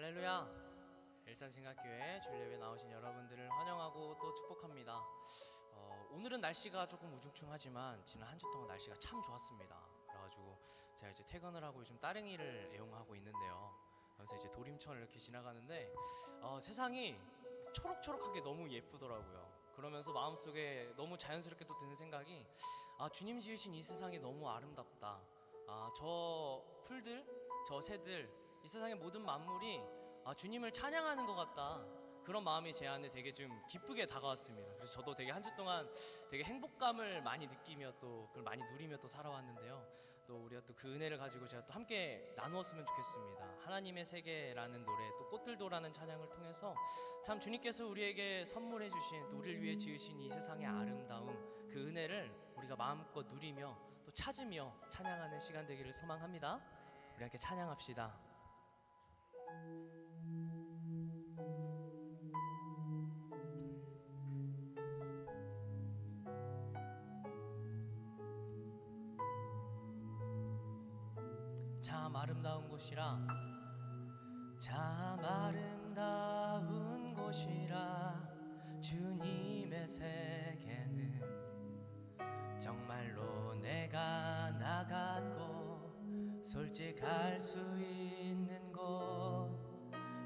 할렐루야. 일산생각교회 주일예배 나오신 여러분들을 환영하고 또 축복합니다. 오늘은 날씨가 조금 우중충하지만 지난 한 주 동안 날씨가 참 좋았습니다. 그래가지고 제가 이제 퇴근을 하고 요즘 따릉이를 애용하고 있는데요. 그래서 이제 도림천을 이렇게 지나가는데 세상이 초록초록하게 너무 예쁘더라고요. 그러면서 마음속에 너무 자연스럽게 또 드는 생각이 주님 지으신 이 세상이 너무 아름답다. 저 풀들, 저 새들, 이 세상의 모든 만물이 주님을 찬양하는 것 같다. 그런 마음이 제 안에 되게 좀 기쁘게 다가왔습니다. 그래서 저도 되게 한 주 동안 되게 행복감을 많이 느끼며 또 그걸 많이 누리며 또 살아왔는데요. 또 우리가 또 그 은혜를 가지고 제가 또 함께 나누었으면 좋겠습니다. 하나님의 세계라는 노래, 또 꽃들도라는 찬양을 통해서 참 주님께서 우리에게 선물해 주신, 또 우리를 위해 지으신 이 세상의 아름다움, 그 은혜를 우리가 마음껏 누리며 또 찾으며 찬양하는 시간 되기를 소망합니다. 우리 함께 찬양합시다. 참 아름다운 곳이라, 참 아름다운 곳이라, 주님의 세계는 정말로 내가 나갔고 솔직할 수 있는 곳,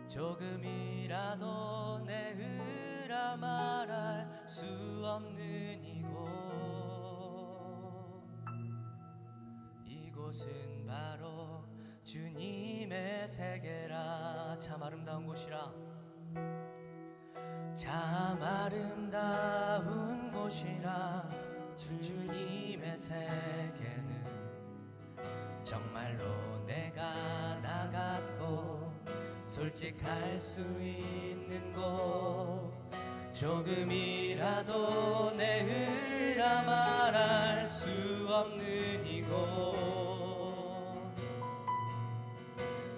조금이라도 내으라 말할 수 없는 이곳은 바로 주님의 세계라. 참 아름다운 곳이라, 참 아름다운 곳이라, 주님의 세계는 정말로 내가 나갔고 솔직할 수 있는 곳, 조금이라도 내으라 말할 수 없는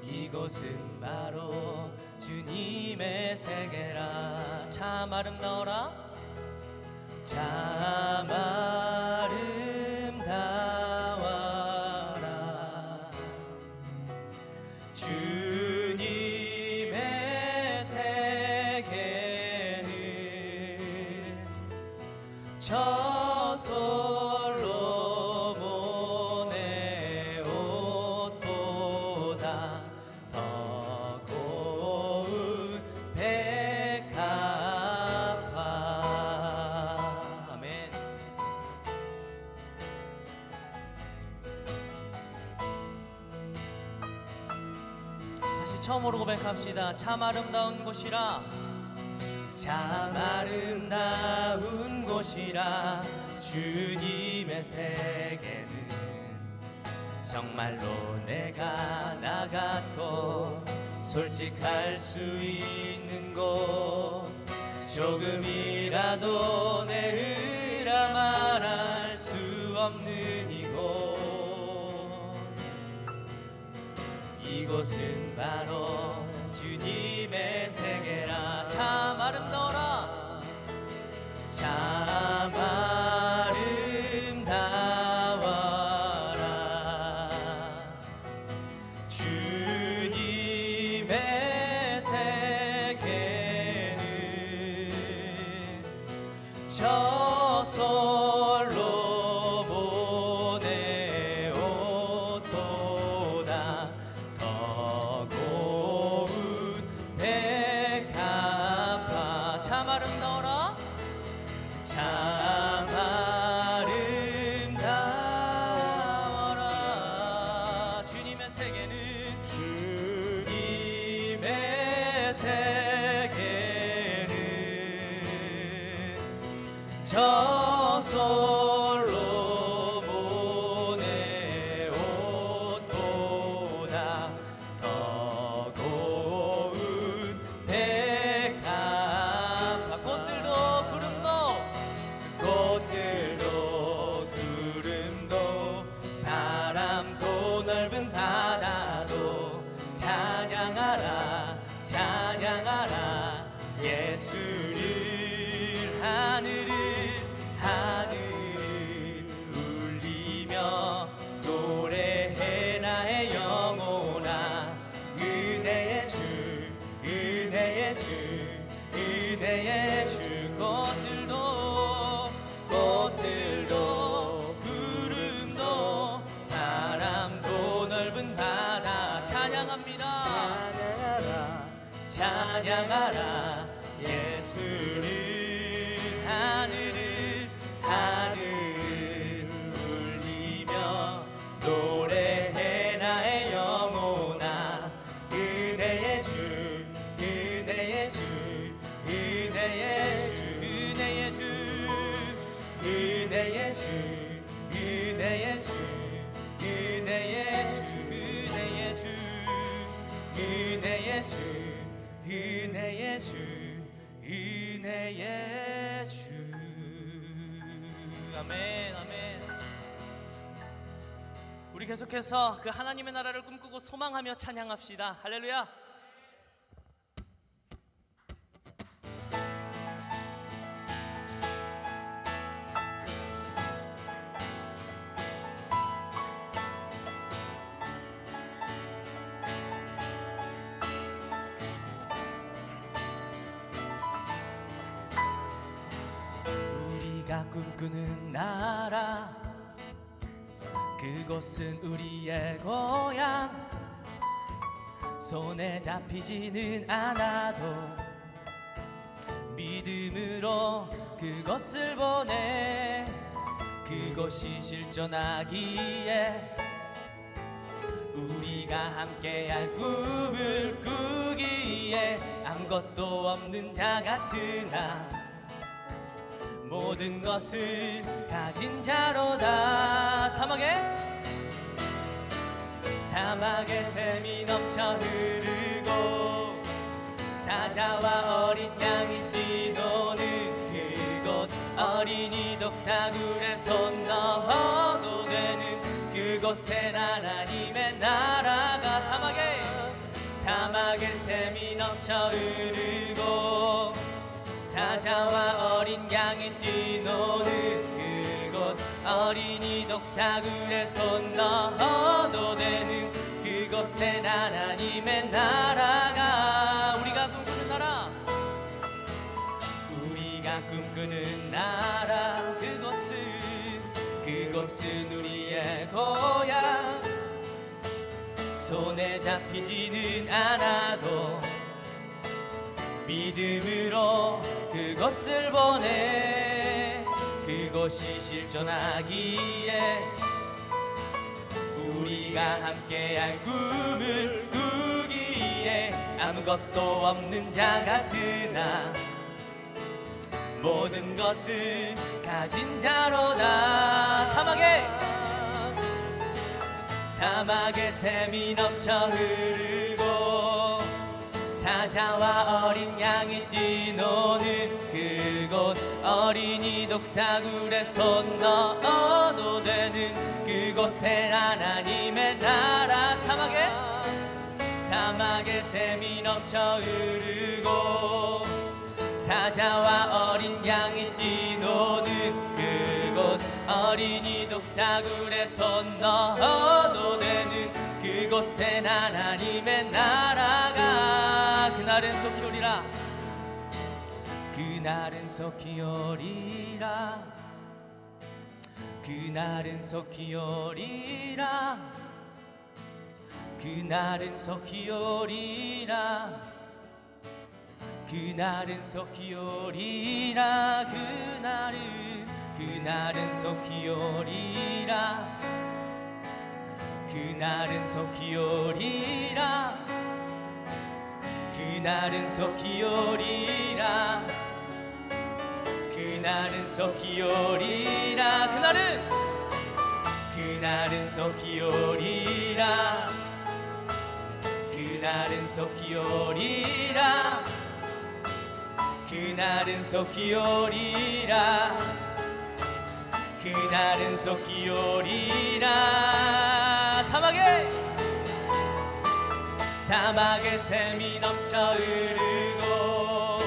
이곳은 바로 주님의 세계라. 참 아름다워라, 참 아름다워라, 주님의 세계는 저 솔로몬의 옷보다 더 고운 백합화. 아멘. 다시 처음으로 고백합시다. 참 아름다운 곳이라, 참 아름다운 곳이라, 주님의 세계는 정말로 내가 나갔고 솔직할 수 있는 곳, 조금이라도 내으라 말할 수 없는 이곳은 바로 주님의 세계라. 참 아름다워라, 참 아름다워라, 주님의 세계는 저 솔로몬의 옷보다 더 고운 백 아멘, 아멘. 우리 계속해서 그 하나님의 나라를 꿈꾸고 소망하며 찬양합시다. 할렐루야. 우리가 꿈꾸는 나라, 그곳은 우리의 고향. 손에 잡히지는 않아도 믿음으로 그것을 보내. 그곳이 실존하기에 우리가 함께할 꿈을 꾸기에 아무것도 없는 자 같으나 모든 것을 가진 자로다. 사막에 샘이 넘쳐 흐르고 사자와 어린 양이 뛰노는 그곳, 어린이 독사굴에 손 넣어도 되는 그곳엔 하나님의 나라가. 사막에 샘이 넘쳐 흐르고 사자와 어린 양이 뛰노는 그곳, 어린이 독사굴에 손 넣어도 되는 그곳엔 하나님의 나라가. 우리가 꿈꾸는 나라, 우리가 꿈꾸는 나라, 그곳은 우리의 고향. 손에 잡히지는 않아도 믿음으로 그것을 보내. 그곳이 실존하기에 우리가 함께할 꿈을 꾸기에 아무것도 없는 자 같으나 모든 것을 가진 자로다. 사막에 샘이 넘쳐 흐르고 사자와 어린 양이 뛰노는 그곳, 어린이 독사굴에 손 넣어도 되는 그곳엔 하나님의 나라. 사막에 샘이 넘쳐 흐르고 사자와 어린 양이 뛰노는 그곳, 어린이 독사굴에 손 넣어도 되는 그곳엔 하나님의 나라가. 그날은 속히 오리라. 그날은 속히 오리라. 그날은 속히 오리라. 그날은 속히 오리라. 그날은 속히 오리라. 그날은 속히 오리라. 그날은 속히 오리라. 그날은 속히 오리라. 그날은 속히 오리라. 그날은 속히 오리라. 그날은 속히 오리라. 그날은 속히 오리라. 그날은 속히 오리라. 사막에 샘이 넘쳐 흐르고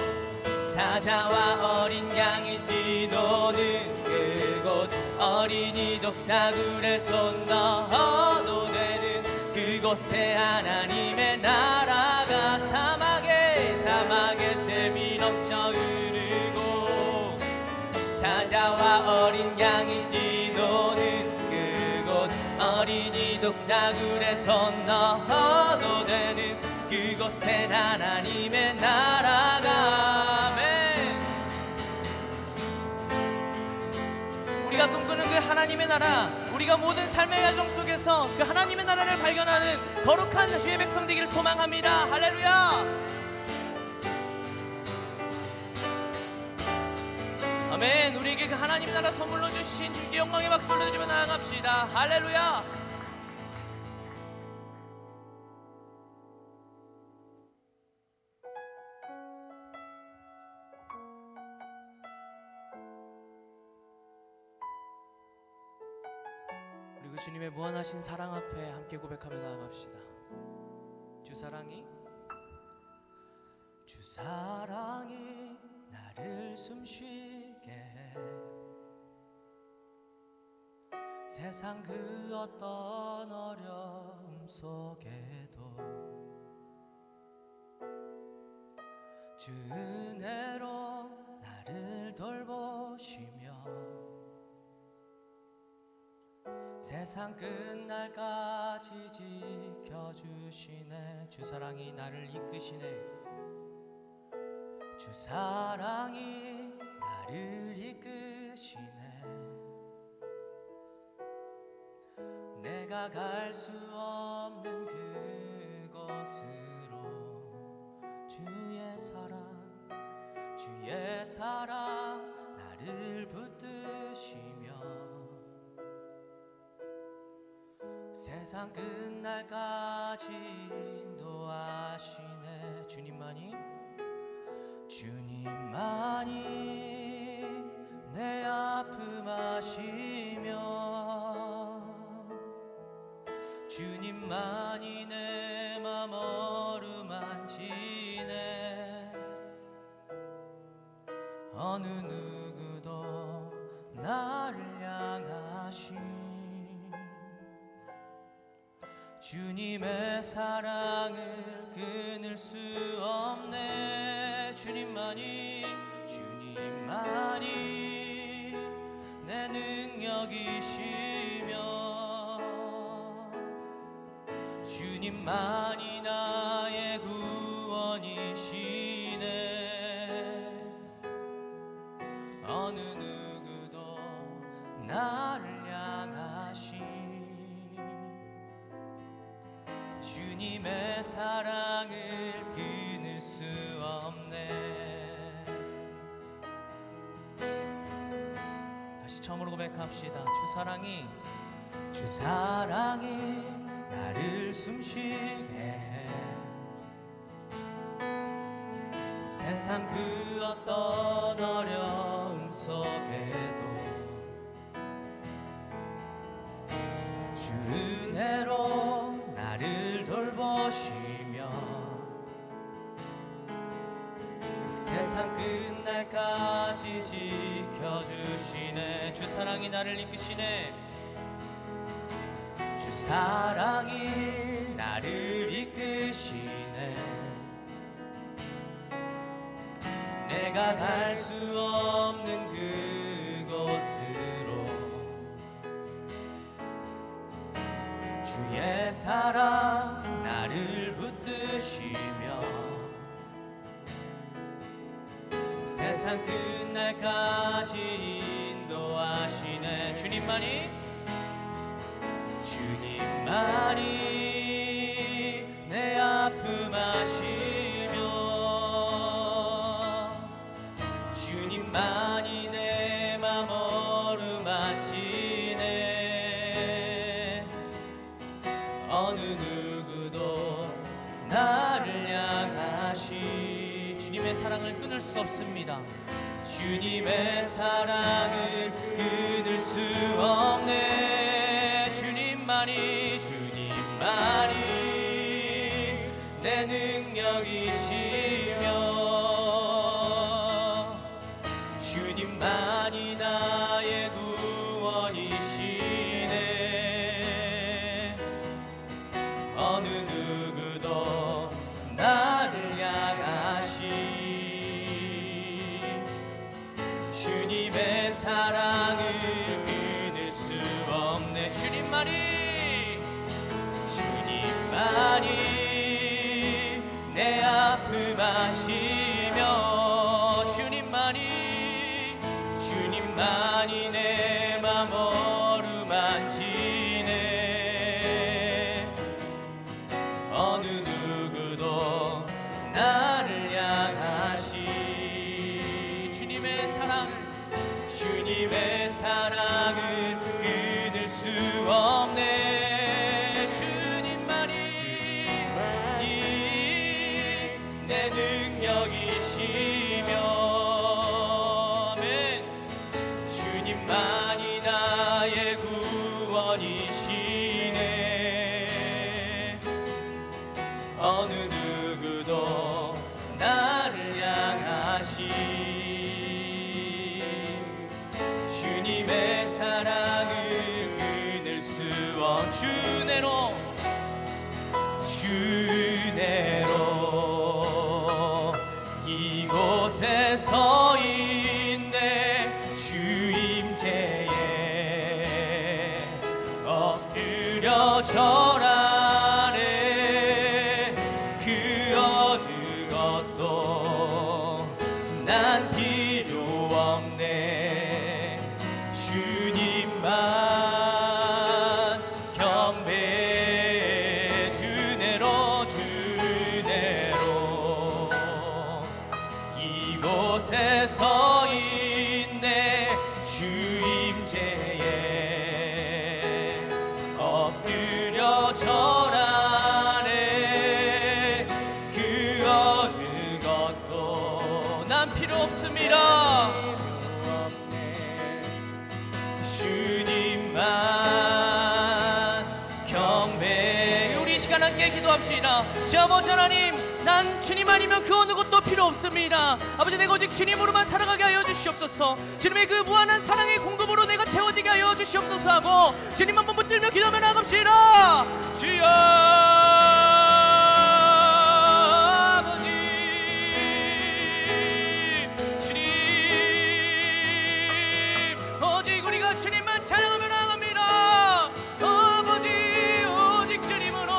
사자와 어린 양이 뛰노는 그곳, 어린이 독사굴에 손 넣어도 되는 그곳에 하나님의 나라가. 사막에 샘이 넘쳐 흐르고 사자와 어린 양이 뛰노는 그곳, 어린이 독사굴에 손 넣어도 되는 그곳엔 하나님의 나라가. 아멘. 우리가 꿈꾸는 그 하나님의 나라, 우리가 모든 삶의 여정 속에서 그 하나님의 나라를 발견하는 거룩한 주의 백성 되기를 소망합니다. 할렐루야. 아멘. 우리에게 그 하나님의 나라 선물로 주신 주께 영광의 박수를 드리며 나아갑시다. 할렐루야. 그 주님의 무한하신 사랑 앞에 함께 고백하며 나아갑시다. 주 사랑이 나를 숨쉬게 해. 세상 그 어떤 어려움 속에도 주 은혜로 나를 돌보시며 세상 끝날까지 지켜주시네. 주 사랑이 나를 이끄시네. 주 사랑이 나를 이끄시네. 내가 갈 수 없는 그곳으로 주의 사랑 나를 붙드시며 세상 끝날까지 인도하시네. 주님만이 내 아픔 아시며 주님만이 내 맘 어루만지네. 어느 누구도 나를 향하신 주님의 사랑을 끊을 수 없네. 주님만이 내 능력이시며 주님만이 나의 구원이시네. 어느 누구도 나를 향하신 주님의 사랑을 끊을 수 없네. 다시 처음으로 고백합시다. 주 사랑이 나를 숨쉬게 해. 세상 그 어떤 어려움 속에도 주 은혜로 나를 돌보시며 세상 끝날까지 지켜주시네. 주 사랑이 나를 이끄시네. 주 사랑이 나를 이끄시네. 내가 갈 수 없는 그곳으로 주의 사랑 나를 붙드시며 세상 끝날까지 인도하시네. 주님만이 내 아픔 아시며 주님만이 내 맘 어루만지네. 어느 누구도 나를 향하신 주님의 사랑을 끊을 수 없습니다. 주님의 사랑을 끊을 수 없네. 주님만이 내 능력이시며 주님만이 나의 구원이시네. 어느 누구도 나를 향하신 주님의 사랑을 끊을 수 없네. 주님만이 내 아픔 아시며 주님만이 내 맘 주내로 주내로 이곳에 서 있네 주임제에 엎드려 절하네 그 어느 것도 난 필요 없네 주님만 경배해 주내로 주내로 이곳에 서 있네 주임제에 엎드려 절하네 그 어느 것도 난 필요 없습니다 주님만 경배 우리 시간 함께 기도합시다 주 아버지 하나님 난 주님 아니면 그 어느 것도 필요 없습니다 아버지 내가 오직 주님으로만 살아가게 하여 주시옵소서 주님의 그 무한한 사랑의 공급으로 내가 채워지게 하여 주시옵소서 하고 주님 한번 붙들며 기도하며 나갑시다 주여 아버지 주님 오직 우리가 주님만 찬양하며 나갑니다 아버지 오직 주님으로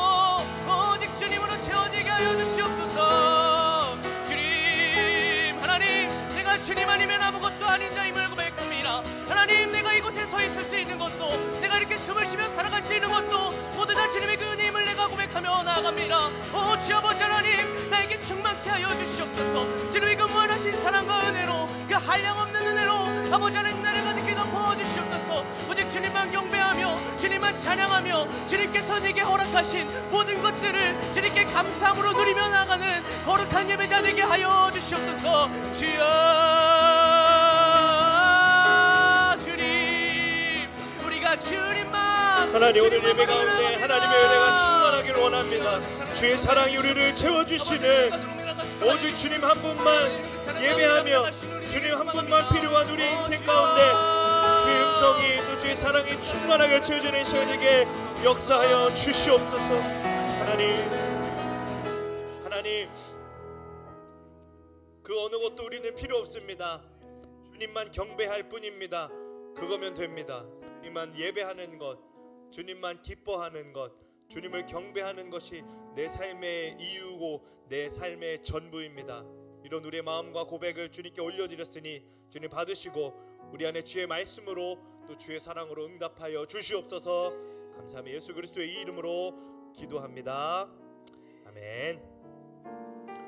채워지게 하여 주시옵소서 주님 하나님 내가 주님 아니면 아무것도 아닌 자임을 고백합니다 하나님 내가 이곳에 서 있을 수 있는 것도 내가 이렇게 숨을 쉬며 살아갈 수 있는 것도 모두 다 주님의 그 은혜임을 내가 고백하며 나아갑니다 오 주 아버지 하나님 나에게 충만케 하여 주시옵소서 주님의 그 무한하신 사랑과 은혜로 그 한량없는 은혜로 아버지 하나님 나를 가득히 덮어주시옵소서 오직 주님만 경배하며 주님만 찬양하며 주님께서 내게 허락하신 모든 것들을 주님께 감사함으로 누리며 나가는 거룩한 예배자 되게 하여 주시옵소서 주여 주님 우리가 주님만 하나님 오늘 예배 가운데 하나님의 은혜가 충만하기를 원합니다 주의 사랑이 우리를 채워주시는 오직 주님 한 분만 예배하며 주님 한 분만 필요한 우리 인생 가운데 주의 음성이 또 주의 사랑이 충만하게 채워지는 시간에게 역사하여 주시옵소서 하나님 그 어느 것도 우리는 필요 없습니다 주님만 경배할 뿐입니다 그거면 됩니다 주님만 예배하는 것 주님만 기뻐하는 것 주님을 경배하는 것이 내 삶의 이유고 내 삶의 전부입니다 이런 우리의 마음과 고백을 주님께 올려드렸으니 주님 받으시고 우리 안에 주의 말씀으로 또 주의 사랑으로 응답하여 주시옵소서 감사하며 예수 그리스도의 이름으로 기도합니다 아멘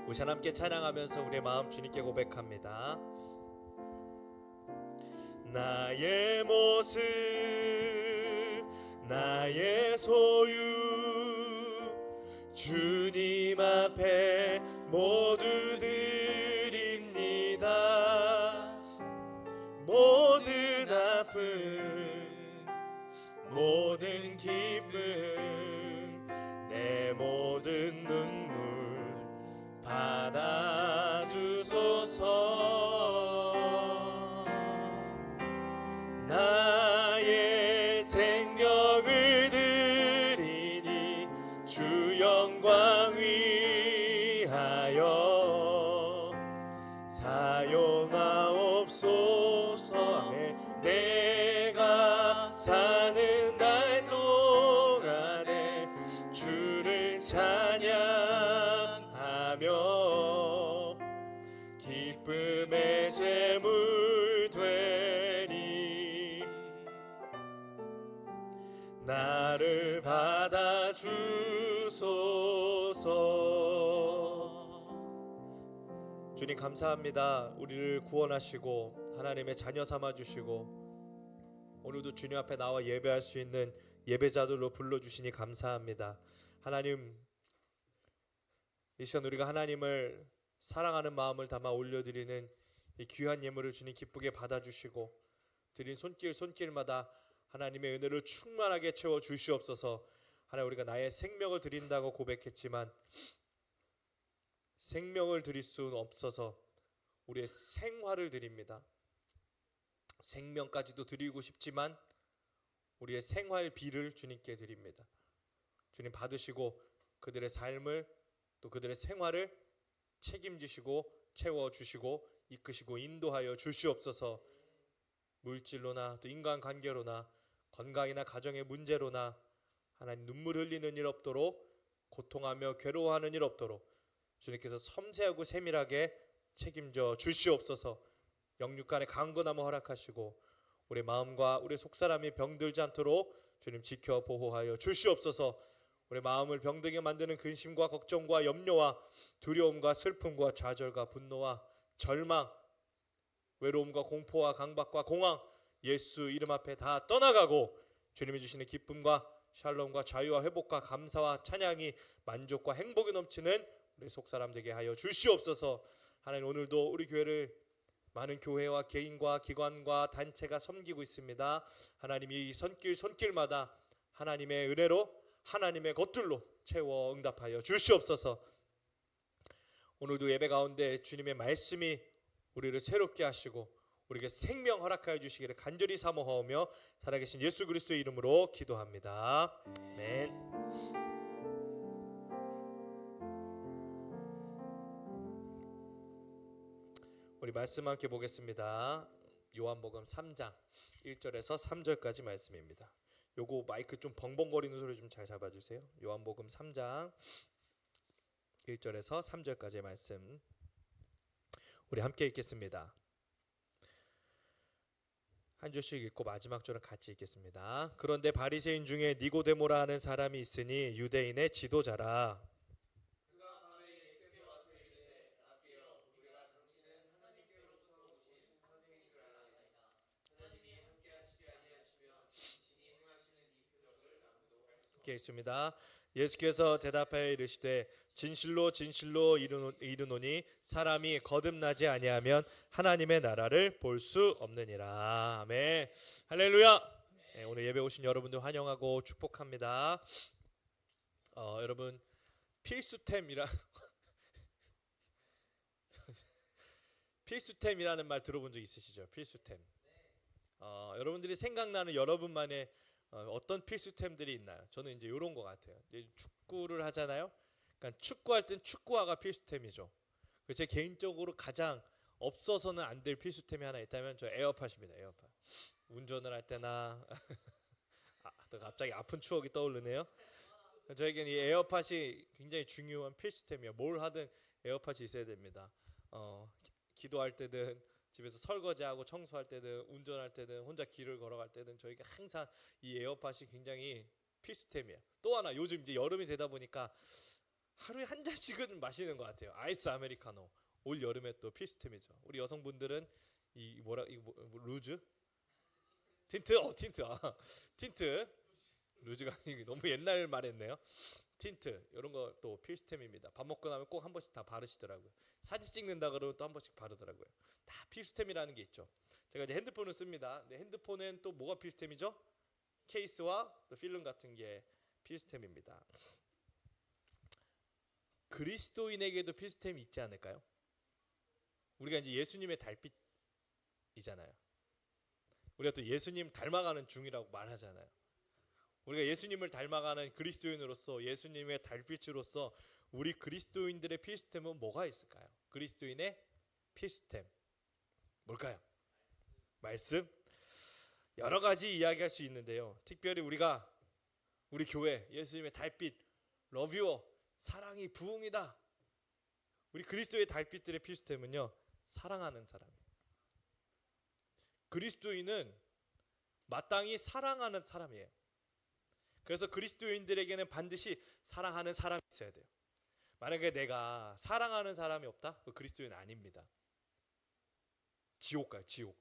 우리 함께 찬양하면서 우리의 마음 주님께 고백합니다 나의 모습 나의 소유 주님 앞에 모두 드립니다 모든 아픔 모든 기쁨 내 모든 눈물 받아주소서 나의 생명을 드리니 주 영광 위하여 사용하옵소서 내가 사는 날 동안에 주를 찬양하며 기쁨의 제물 되니 나를 받아주소서 주님 감사합니다 우리를 구원하시고 하나님의 자녀 삼아주시고 오늘도 주님 앞에 나와 예배할 수 있는 예배자들로 불러주시니 감사합니다 하나님 이 시간 우리가 하나님을 사랑하는 마음을 담아 올려드리는 이 귀한 예물을 주님 기쁘게 받아주시고 드린 손길마다 하나님의 은혜를 충만하게 채워 주시옵소서 하나님 우리가 나의 생명을 드린다고 고백했지만 생명을 드릴 수는 없어서 우리의 생활을 드립니다 생명까지도 드리고 싶지만 우리의 생활비를 주님께 드립니다. 주님 받으시고 그들의 삶을 또 그들의 생활을 책임지시고 채워주시고 이끄시고 인도하여 주시옵소서. 물질로나 또 인간관계로나 건강이나 가정의 문제로나 하나님 눈물 흘리는 일 없도록, 고통하며 괴로워하는 일 없도록 주님께서 섬세하고 세밀하게 책임져 주시옵소서. 영육간의 강건함을 허락하시고 우리 마음과 우리 속사람이 병들지 않도록 주님 지켜 보호하여 주시옵소서. 우리 마음을 병들게 만드는 근심과 걱정과 염려와 두려움과 슬픔과 좌절과 분노와 절망, 외로움과 공포와 강박과 공황 예수 이름 앞에 다 떠나가고 주님이 주시는 기쁨과 샬롬과 자유와 회복과 감사와 찬양이 만족과 행복이 넘치는 우리 속사람 되게 하여 주시옵소서. 하나님, 오늘도 우리 교회를 많은 교회와 개인과 기관과 단체가 섬기고 있습니다. 하나님, 이 손길마다 하나님의 은혜로 하나님의 것들로 채워 응답하여 주시옵소서. 오늘도 예배 가운데 주님의 말씀이 우리를 새롭게 하시고 우리에게 생명 허락하여 주시기를 간절히 사모하오며 살아계신 예수 그리스도의 이름으로 기도합니다. 아멘. 우리 말씀 함께 보겠습니다. 요한복음 3장 1절에서 3절까지 말씀입니다. 요거 마이크 좀 벙벙거리는 소리 좀 잘 잡아주세요. 요한복음 3장 1절에서 3절까지의 말씀 우리 함께 읽겠습니다. 한 줄씩 읽고 마지막 절은 같이 읽겠습니다. 그런데 바리새인 중에 니고데모라 하는 사람이 있으니 유대인의 지도자라. 그가 밤에 예수께 와서 이르되 라비여 우리가 당신은 하나님께로부터 오신 선생인 줄 알았나이다. 하나님이 함께 하시지 아니하시면 당신이 행하시는 이 표적을 아무도 할 수 없게 있습니다. 예수께서 대답하여 이르시되 진실로 진실로 이르노니 사람이 거듭나지 아니하면 하나님의 나라를 볼 수 없느니라. 아멘. 할렐루야. 네, 오늘 예배 오신 여러분들 환영하고 축복합니다. 여러분 필수템이라는 말 들어본 적 있으시죠? 필수템. 여러분들이 생각나는 여러분만의 어떤 필수템들이 있나요? 저는 이제 이런 것 같아요. 이제 축구를 하잖아요. 그러니까 축구할 땐 축구화가 필수템이죠. 제 개인적으로 가장 없어서는 안 될 필수템이 하나 있다면 저 에어팟입니다. 에어팟. 운전을 할 때나 또 갑자기 아픈 추억이 떠오르네요. 저에게는 이 에어팟이 굉장히 중요한 필수템이에요. 뭘 하든 에어팟이 있어야 됩니다. 기도할 때든 집에서 설거지하고 청소할 때든 운전할 때든 혼자 길을 걸어갈 때든 저희가 항상 이 에어팟이 굉장히 필수템이에요. 또 하나, 요즘 이제 여름이 되다 보니까 하루에 한 잔씩은 마시는 것 같아요. 아이스 아메리카노. 올 여름에 또 필수템이죠. 우리 여성분들은 이 루즈? 틴트? 틴트. 루즈가 너무 옛날 말했네요. 틴트 이런 거 또 필수템입니다. 밥 먹고 나면 꼭 한 번씩 다 바르시더라고요. 사진 찍는다 그러면 또 한 번씩 바르더라고요. 다 필수템이라는 게 있죠. 제가 이제 핸드폰을 씁니다. 근데 핸드폰엔 또 뭐가 필수템이죠? 케이스와 또 필름 같은 게 필수템입니다. 그리스도인에게도 필수템이 있지 않을까요? 우리가 이제 예수님의 달빛이잖아요. 우리가 또 예수님 닮아가는 중이라고 말하잖아요. 우리가 예수님을 닮아가는 그리스도인으로서 예수님의 달빛으로서 우리 그리스도인들의 필수템은 뭐가 있을까요? 그리스도인의 필수템 뭘까요? 말씀? 여러 가지 이야기할 수 있는데요. 특별히 우리 교회 예수님의 달빛 러뷰어 사랑이 부흥이다. 우리 그리스도의 달빛들의 필수템은요, 사랑하는 사람이에요. 그리스도인은 마땅히 사랑하는 사람이에요. 그래서 그리스도인들에게는 반드시 사랑하는 사람이 있어야 돼요. 만약에 내가 사랑하는 사람이 없다? 그리스도인 아닙니다. 지옥 가요, 지옥.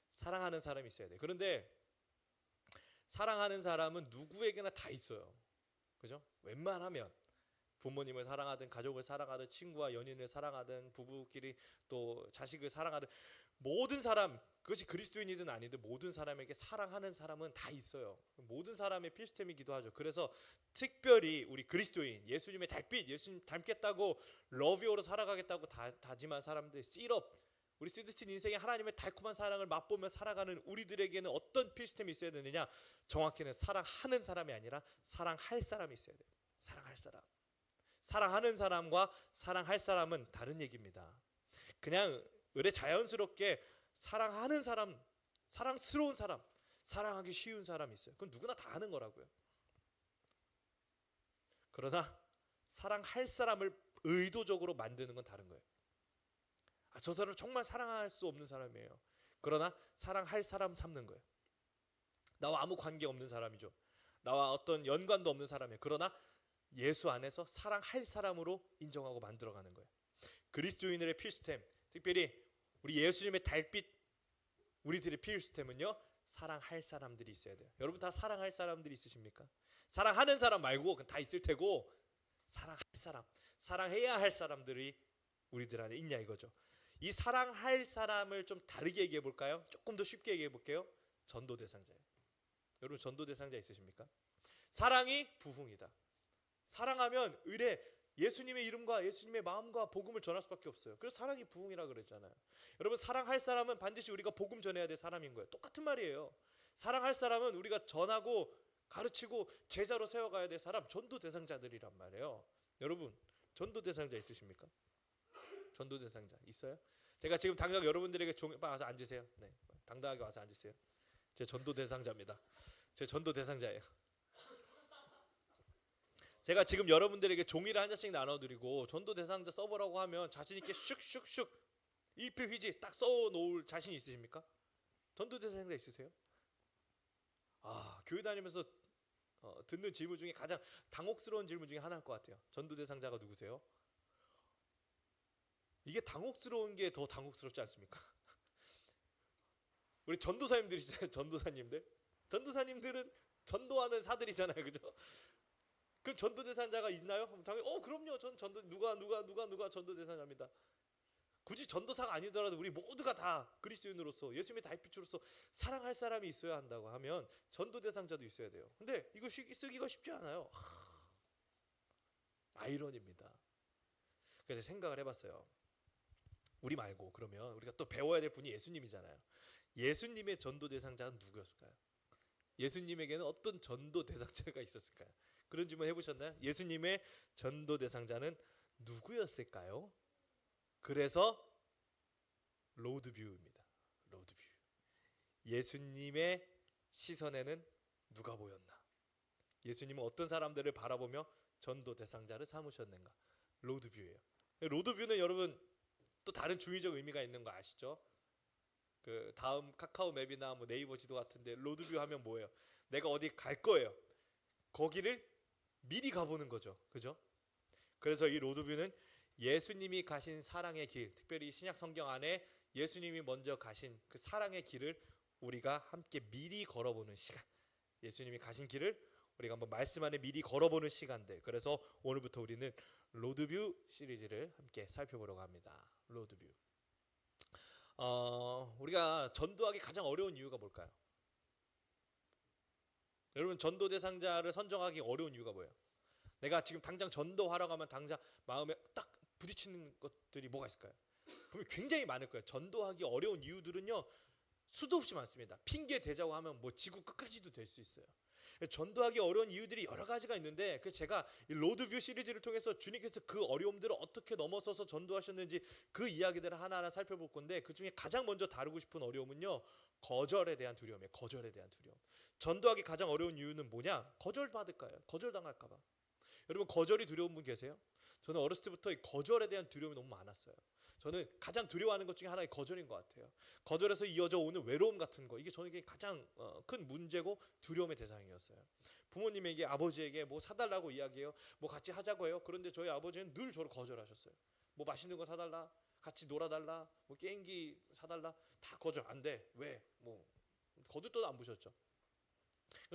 사랑하는 사람이 있어야 돼요. 그런데 사랑하는 사람은 누구에게나 다 있어요. 그죠? 웬만하면 부모님을 사랑하든 가족을 사랑하든 친구와 연인을 사랑하든 부부끼리 또 자식을 사랑하든 모든 사람, 그것이 그리스도인이든 아니든 모든 사람에게 사랑하는 사람은 다 있어요. 모든 사람의 필수템이기도 하죠. 그래서 특별히 우리 그리스도인, 예수님의 달빛, 예수님 닮겠다고 러비오로 살아가겠다고 다짐한 사람들, 시럽, 우리 시드신 인생의 하나님의 달콤한 사랑을 맛보며 살아가는 우리들에게는 어떤 필수템이 있어야 되느냐? 정확히는 사랑하는 사람이 아니라 사랑할 사람이 있어야 돼요. 사랑할 사람. 사랑하는 사람과 사랑할 사람은 다른 얘기입니다. 그냥 의뢰 자연스럽게 사랑하는 사람, 사랑스러운 사람, 사랑하기 쉬운 사람이 있어요. 그건 누구나 다 하는 거라고요. 그러나 사랑할 사람을 의도적으로 만드는 건 다른 거예요. 저 사람 정말 사랑할 수 없는 사람이에요. 그러나 사랑할 사람 삼는 거예요. 나와 아무 관계 없는 사람이죠. 나와 어떤 연관도 없는 사람이에요. 그러나 예수 안에서 사랑할 사람으로 인정하고 만들어가는 거예요. 그리스도인들의 필수템, 특별히 우리 예수님의 달빛 우리들의 필수템은요, 사랑할 사람들이 있어야 돼요. 여러분 다 사랑할 사람들이 있으십니까? 사랑하는 사람 말고 다 있을 테고, 사랑할 사람, 사랑해야 할 사람들이 우리들 안에 있냐 이거죠. 이 사랑할 사람을 좀 다르게 얘기해 볼까요? 조금 더 쉽게 얘기해 볼게요. 전도 대상자예요. 여러분 전도 대상자 있으십니까? 사랑이 부흥이다. 사랑하면 의뢰 예수님의 이름과 예수님의 마음과 복음을 전할 수밖에 없어요. 그래서 사랑이 부흥이라 그랬잖아요. 여러분 사랑할 사람은 반드시 우리가 복음 전해야 될 사람인 거예요. 똑같은 말이에요. 사랑할 사람은 우리가 전하고 가르치고 제자로 세워가야 될 사람, 전도 대상자들이란 말이에요. 여러분 전도 대상자 있으십니까? 전도 대상자 있어요? 제가 지금 당장 여러분들에게 와서 앉으세요. 네, 당당하게 와서 앉으세요. 제 전도 대상자입니다. 제 전도 대상자예요. 제가 지금 여러분들에게 종이를 한 장씩 나눠드리고 전도 대상자 써보라고 하면 자신 있게 슉슉슉 일필휘지 딱 써놓을 자신 있으십니까? 전도 대상자 있으세요? 교회 다니면서 듣는 질문 중에 가장 당혹스러운 질문 중에 하나일 것 같아요. 전도 대상자가 누구세요? 이게 당혹스러운 게 더 당혹스럽지 않습니까? 우리 전도사님들이잖아요. 전도사님들은 전도하는 사들이잖아요. 그죠? 그럼 전도 대상자가 있나요? 당연히 그럼요. 전 전도 누가 전도 대상자입니다. 굳이 전도사가 아니더라도 우리 모두가 다 그리스도인으로서 예수님의 달빛으로서 사랑할 사람이 있어야 한다고 하면 전도 대상자도 있어야 돼요. 근데 이거 쓰기가 쉽지 않아요. 아이러니입니다. 그래서 생각을 해봤어요. 우리 말고 그러면 우리가 또 배워야 될 분이 예수님이잖아요. 예수님의 전도 대상자는 누구였을까요? 예수님에게는 어떤 전도 대상자가 있었을까요? 그런 질문 해보셨나요? 예수님의 전도 대상자는 누구였을까요? 그래서 로드뷰입니다. 로드뷰. 예수님의 시선에는 누가 보였나? 예수님은 어떤 사람들을 바라보며 전도 대상자를 삼으셨는가? 로드뷰예요. 로드뷰는 여러분 또 다른 중의적 의미가 있는 거 아시죠? 그 다음 카카오 맵이나 뭐 네이버 지도 같은데 로드뷰 하면 뭐예요? 내가 어디 갈 거예요. 거기를 미리 가보는 거죠. 그죠? 그래서 이 로드뷰는 예수님이 가신 사랑의 길, 특별히 신약 성경 안에 예수님이 먼저 가신 그 사랑의 길을 우리가 함께 미리 걸어보는 시간, 예수님이 가신 길을 우리가 한번 말씀 안에 미리 걸어보는 시간들. 그래서 오늘부터 우리는 로드뷰 시리즈를 함께 살펴보려고 합니다. 로드뷰. 우리가 전도하기 가장 어려운 이유가 뭘까요? 여러분 전도 대상자를 선정하기 어려운 이유가 뭐예요? 내가 지금 당장 전도하라고 하면 당장 마음에 딱 부딪히는 것들이 뭐가 있을까요? 보면 굉장히 많을 거예요. 전도하기 어려운 이유들은요 수도 없이 많습니다. 핑계 대자고 하면 뭐 지구 끝까지도 될 수 있어요. 전도하기 어려운 이유들이 여러 가지가 있는데 제가 이 로드뷰 시리즈를 통해서 주님께서 그 어려움들을 어떻게 넘어서서 전도하셨는지 그 이야기들을 하나하나 살펴볼 건데, 그 중에 가장 먼저 다루고 싶은 어려움은요 거절에 대한 두려움이에요. 거절에 대한 두려움. 전도하기 가장 어려운 이유는 뭐냐? 거절받을까요? 거절당할까봐. 여러분 거절이 두려운 분 계세요? 저는 어렸을 때부터 이 거절에 대한 두려움이 너무 많았어요. 저는 가장 두려워하는 것 중에 하나가 거절인 것 같아요. 거절에서 이어져 오는 외로움 같은 거, 이게 저에게 가장 큰 문제고 두려움의 대상이었어요. 부모님에게, 아버지에게 뭐 사달라고 이야기해요. 뭐 같이 하자고 해요. 그런데 저희 아버지는 늘 저를 거절하셨어요. 뭐 맛있는 거 사달라, 같이 놀아달라, 뭐 게임기 사달라, 다 거절. 안 돼. 왜? 뭐 거들떠도 안 보셨죠.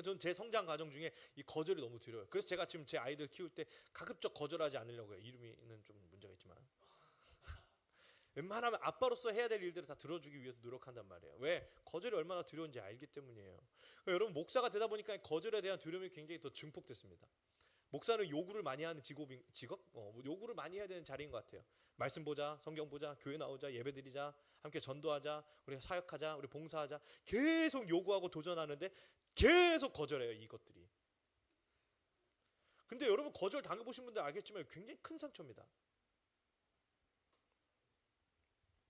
저는 제 성장 과정 중에 이 거절이 너무 두려워요. 그래서 제가 지금 제 아이들 키울 때 가급적 거절하지 않으려고 해요. 이름이는 좀 문제가 있지만 웬만하면 아빠로서 해야 될 일들을 다 들어주기 위해서 노력한단 말이에요. 왜? 거절이 얼마나 두려운지 알기 때문이에요. 여러분 목사가 되다 보니까 거절에 대한 두려움이 굉장히 더 증폭됐습니다. 목사는 요구를 많이 하는 직업? 요구를 많이 해야 되는 자리인 것 같아요. 말씀 보자, 성경 보자, 교회 나오자, 예배 드리자, 함께 전도하자, 우리 사역하자, 우리 봉사하자, 계속 요구하고 도전하는데 계속 거절해요, 이것들이. 근데 여러분, 거절 당해보신 분들 알겠지만 굉장히 큰 상처입니다.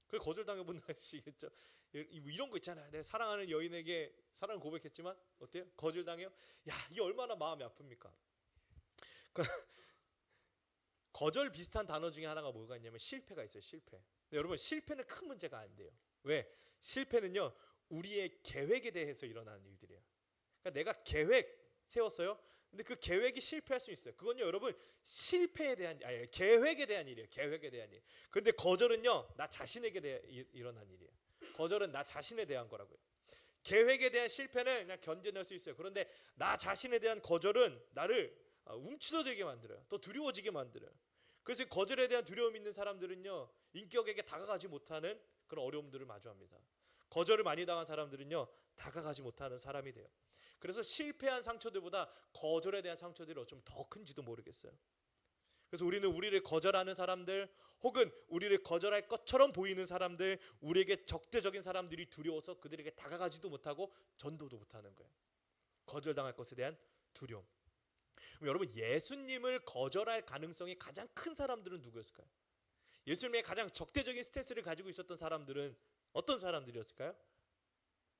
그 거절 당해본 분 아시겠죠? 이런 거 있잖아요. 내가 사랑하는 여인에게 사랑을 고백했지만 어때요? 거절 당해요? 야, 이게 얼마나 마음이 아픕니까? 거절 비슷한 단어 중에 하나가 뭐가 있냐면 실패가 있어요. 실패. 근데 여러분, 실패는 큰 문제가 안 돼요. 왜? 실패는요, 우리의 계획에 대해서 일어나는 일들이에요. 그러니까 내가 계획 세웠어요. 근데 그 계획이 실패할 수 있어요. 그건요, 여러분, 실패에 대한, 계획에 대한 일이에요. 계획에 대한 일. 그런데 거절은요, 나 자신에게 일어난 일이에요. 거절은 나 자신에 대한 거라고요. 계획에 대한 실패는 그냥 견뎌낼 수 있어요. 그런데 나 자신에 대한 거절은 나를 움츠러들게 만들어요. 또 두려워지게 만들어요. 그래서 거절에 대한 두려움이 있는 사람들은요, 인격에게 다가가지 못하는 그런 어려움들을 마주합니다. 거절을 많이 당한 사람들은요, 다가가지 못하는 사람이 돼요. 그래서 실패한 상처들보다 거절에 대한 상처들이 어쩌면 더 큰지도 모르겠어요. 그래서 우리는 우리를 거절하는 사람들, 혹은 우리를 거절할 것처럼 보이는 사람들, 우리에게 적대적인 사람들이 두려워서 그들에게 다가가지도 못하고 전도도 못하는 거예요. 거절당할 것에 대한 두려움. 그럼 여러분, 예수님을 거절할 가능성이 가장 큰 사람들은 누구였을까요? 예수님의 가장 적대적인 스탠스를 가지고 있었던 사람들은 어떤 사람들이었을까요?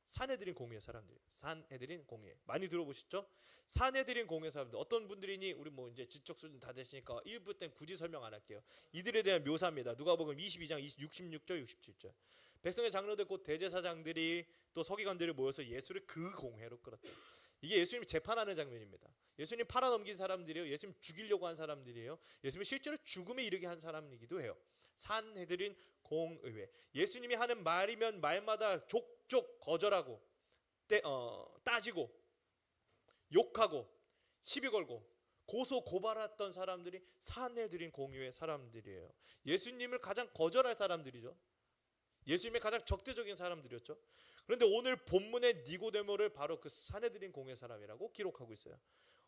산헤드린 공회 사람들. 산헤드린 공회 많이 들어보셨죠? 산헤드린 공회 사람들 어떤 분들이니? 우리 뭐 이제 지적 수준 다 되시니까 1부 땐 굳이 설명 안 할게요. 이들에 대한 묘사입니다. 누가복음 22장 66절 67절. 백성의 장로들 곧 대제사장들이 또 서기관들이 모여서 예수를 그 공회로 끌었다. 이게 예수님이 재판하는 장면입니다. 예수님 팔아넘긴 사람들이에요. 예수님 죽이려고 한 사람들이에요. 예수님이 실제로 죽음에 이르게 한 사람이기도 해요. 산헤드린 공의회. 예수님이 하는 말이면 말마다 족족 거절하고 따지고 욕하고 시비 걸고 고소 고발했던 사람들이 산헤드린 공의회 사람들이에요. 예수님을 가장 거절할 사람들이죠. 예수님의 가장 적대적인 사람들이었죠. 그런데 오늘 본문의 니고데모를 바로 그 산헤드린 공회 사람이라고 기록하고 있어요.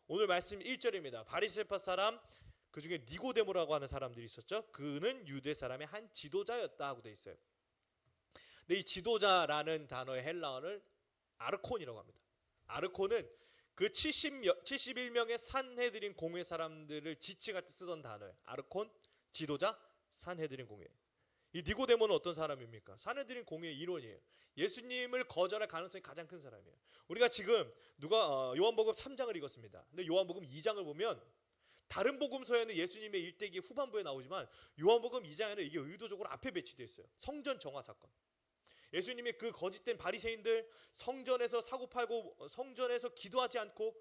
오늘 말씀 1절입니다. 바리새파 사람, 그 중에 니고데모라고 하는 사람들이 있었죠. 그는 유대 사람의 한 지도자였다고 돼 있어요. 근데 이 지도자라는 단어의 헬라어를 아르콘이라고 합니다. 아르콘은 그 71명의 산헤드린 공회 사람들을 지칭할 때 쓰던 단어예요. 아르콘, 지도자, 산헤드린 공회. 이 니고데모는 어떤 사람입니까? 산헤드린 공회의 일원이에요. 예수님을 거절할 가능성이 가장 큰 사람이에요. 우리가 지금 요한복음 3장을 읽었습니다. 근데 요한복음 2장을 보면 다른 복음서에는 예수님의 일대기 후반부에 나오지만 요한복음 2장에는 이게 의도적으로 앞에 배치되어 있어요. 성전 정화 사건. 예수님이 그 거짓된 바리새인들, 성전에서 사고팔고 성전에서 기도하지 않고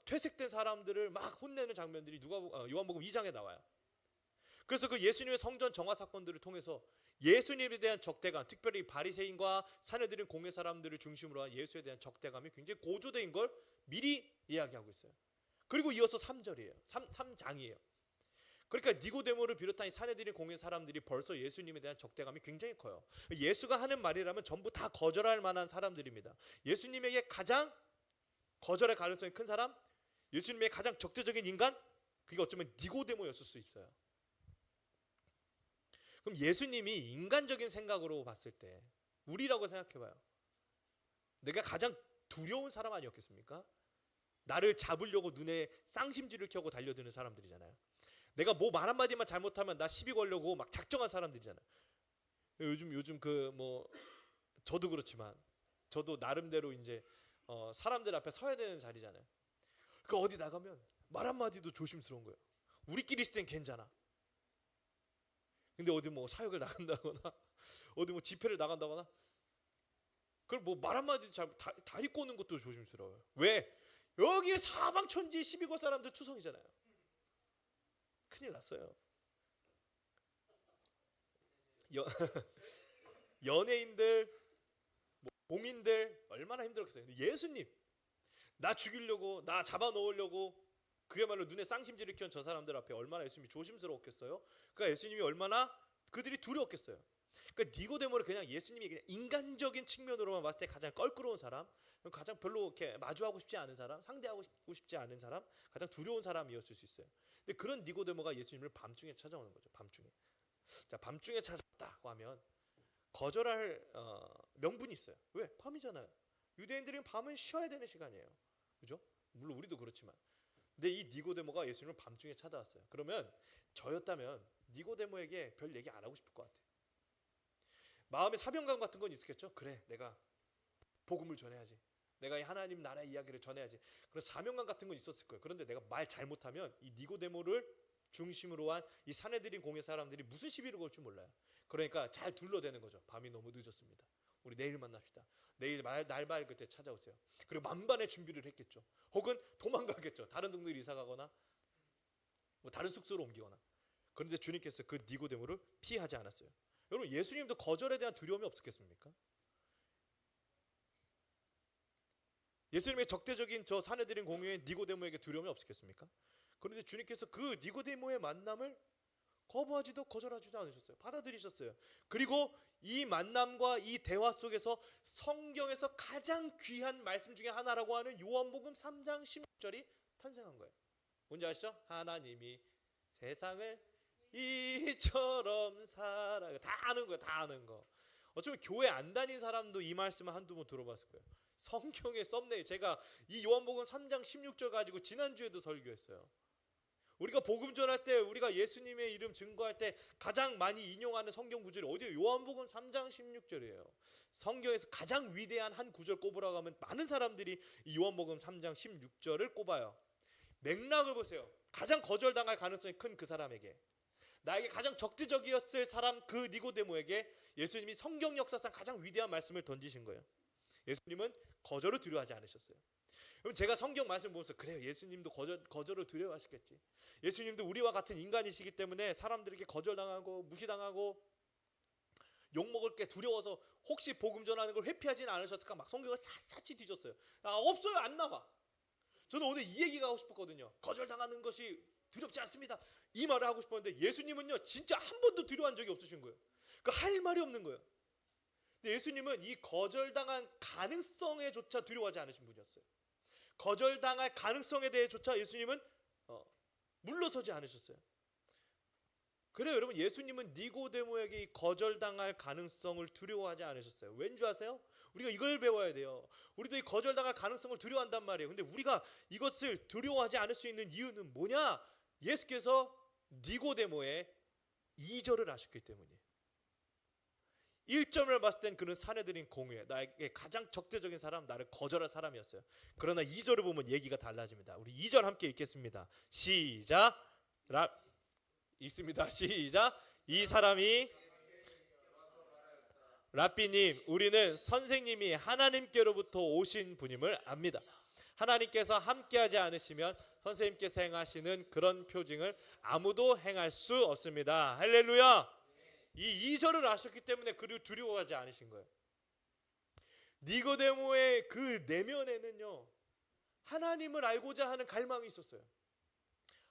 퇴색된 사람들을 막 혼내는 장면들이 요한복음 2장에 나와요. 그래서 그 예수님의 성전 정화 사건들을 통해서 예수님에 대한 적대감, 특별히 바리새인과 산헤드린 공회 사람들을 중심으로 한 예수에 대한 적대감이 굉장히 고조된 걸 미리 이야기하고 있어요. 그리고 이어서 3절이에요. 3장이에요. 그러니까 니고데모를 비롯한 이 산헤드린 공회 사람들이 벌써 예수님에 대한 적대감이 굉장히 커요. 예수가 하는 말이라면 전부 다 거절할 만한 사람들입니다. 예수님에게 가장 거절할 가능성이 큰 사람, 예수님의 가장 적대적인 인간, 그게 어쩌면 니고데모였을 수 있어요. 그럼 예수님이 인간적인 생각으로 봤을 때 우리라고 생각해봐요. 내가 가장 두려운 사람 아니었겠습니까? 나를 잡으려고 눈에 쌍심지를 켜고 달려드는 사람들이잖아요. 내가 뭐 말 한마디만 잘못하면 나 시비 걸려고 막 작정한 사람들이잖아요. 요즘 저도 그렇지만 저도 나름대로 이제 사람들 앞에 서야 되는 자리잖아요. 그러니까 어디 나가면 말 한마디도 조심스러운 거예요. 우리끼리 있을 땐 괜찮아. 근데 어디 뭐 사역을 나간다거나 어디 뭐 집회를 나간다거나 그걸 뭐 말 한마디 다리 꼬는 것도 조심스러워요. 왜? 여기 사방천지 시비 걸 사람들 추성이잖아요. 큰일 났어요. 연예인들, 공인들 얼마나 힘들었겠어요. 근데 예수님, 나 죽이려고, 나 잡아놓으려고 그야말로 눈에 쌍심지를 켜는 저 사람들 앞에 얼마나 예수님이 조심스러웠겠어요. 그러니까 예수님이 얼마나 그들이 두려웠겠어요. 그러니까 니고데모를 그냥 예수님이 그냥 인간적인 측면으로만 봤을 때 가장 껄끄러운 사람, 가장 별로 이렇게 마주하고 싶지 않은 사람, 상대하고 싶지 않은 사람, 가장 두려운 사람이었을 수 있어요. 근데 그런 니고데모가 예수님을 밤중에 찾아오는 거죠. 밤중에. 자, 밤중에 찾았다고 하면 거절할 명분이 있어요. 왜? 밤이잖아요. 유대인들은 밤은 쉬어야 되는 시간이에요. 그죠? 물론 우리도 그렇지만. 근데 이 니고데모가 예수님을 밤중에 찾아왔어요. 그러면 저였다면 니고데모에게 별 얘기 안 하고 싶을 것 같아요. 마음의 사명감 같은 건 있었겠죠. 그래, 내가 복음을 전해야지. 내가 이 하나님 나라의 이야기를 전해야지. 그런 사명감 같은 건 있었을 거예요. 그런데 내가 말 잘못하면 이 니고데모를 중심으로 한 이 산헤드린 공회 사람들이 무슨 시비를 걸 줄 몰라요. 그러니까 잘 둘러대는 거죠. 밤이 너무 늦었습니다. 우리 내일 만납시다. 내일 날 밝을 때 찾아오세요. 그리고 만반의 준비를 했겠죠. 혹은 도망가겠죠. 다른 동네로 이사 가거나 뭐 다른 숙소로 옮기거나. 그런데 주님께서 그 니고데모를 피하지 않았어요. 여러분, 예수님도 거절에 대한 두려움이 없었겠습니까? 예수님의 적대적인 저 산헤드린 공회의 니고데모에게 두려움이 없었겠습니까? 그런데 주님께서 그 니고데모의 만남을 거부하지도 거절하지도 않으셨어요. 받아들이셨어요. 그리고 이 만남과 이 대화 속에서 성경에서 가장 귀한 말씀 중에 하나라고 하는 요한복음 3장 16절이 탄생한 거예요. 뭔지 아시죠? 하나님이 세상을 이처럼 사랑. 다 아는 거예요. 다 아는 거. 어쩌면 교회 안 다닌 사람도 이 말씀을 한두 번 들어봤을 거예요. 성경의 썸네일. 제가 이 요한복음 3장 16절 가지고 지난주에도 설교했어요. 우리가 복음 전할 때, 우리가 예수님의 이름 증거할 때 가장 많이 인용하는 성경 구절이 어디예요? 요한복음 3장 16절이에요. 성경에서 가장 위대한 한 구절 꼽으라고 하면 많은 사람들이 이 요한복음 3장 16절을 꼽아요. 맥락을 보세요. 가장 거절당할 가능성이 큰 그 사람에게, 나에게 가장 적대적이었을 사람 그 니고데모에게 예수님이 성경 역사상 가장 위대한 말씀을 던지신 거예요. 예수님은 거절을 두려워하지 않으셨어요. 그럼 제가 성경 말씀 보면서 그래요, 예수님도 거절을 두려워하시겠지. 예수님도 우리와 같은 인간이시기 때문에 사람들에게 거절당하고 무시당하고 욕먹을 게 두려워서 혹시 복음 전하는 걸 회피하지는 않으셨을까 막 성경을 샅샅이 뒤졌어요. 없어요, 안 나와. 저는 오늘 이 얘기가 하고 싶었거든요. 거절당하는 것이 두렵지 않습니다, 이 말을 하고 싶었는데 예수님은요 진짜 한 번도 두려워한 적이 없으신 거예요. 그러니까 할 말이 없는 거예요. 근데 예수님은 이 거절당한 가능성에조차 두려워하지 않으신 분이었어요. 거절당할 가능성에 대해조차 예수님은 물러서지 않으셨어요. 그래요, 여러분, 예수님은 니고데모에게 이 거절당할 가능성을 두려워하지 않으셨어요. 왠지 아세요? 우리가 이걸 배워야 돼요. 우리도 이 거절당할 가능성을 두려워한단 말이에요. 근데 우리가 이것을 두려워하지 않을 수 있는 이유는 뭐냐? 예수께서 니고데모의 2절을 아셨기 때문이에요. 1점을 봤을 땐 그는 산헤드린 공회, 나에게 가장 적대적인 사람, 나를 거절할 사람이었어요. 그러나 2절을 보면 얘기가 달라집니다. 우리 2절 함께 읽겠습니다. 시작. 읽습니다. 시작. 이 사람이 랍비님, 우리는 선생님이 하나님께로부터 오신 분임을 압니다. 하나님께서 함께하지 않으시면 선생님께서 행하시는 그런 표징을 아무도 행할 수 없습니다. 할렐루야. 이 2절을 아셨기 때문에 그를 두려워하지 않으신 거예요. 니고데모의 그 내면에는요 하나님을 알고자 하는 갈망이 있었어요.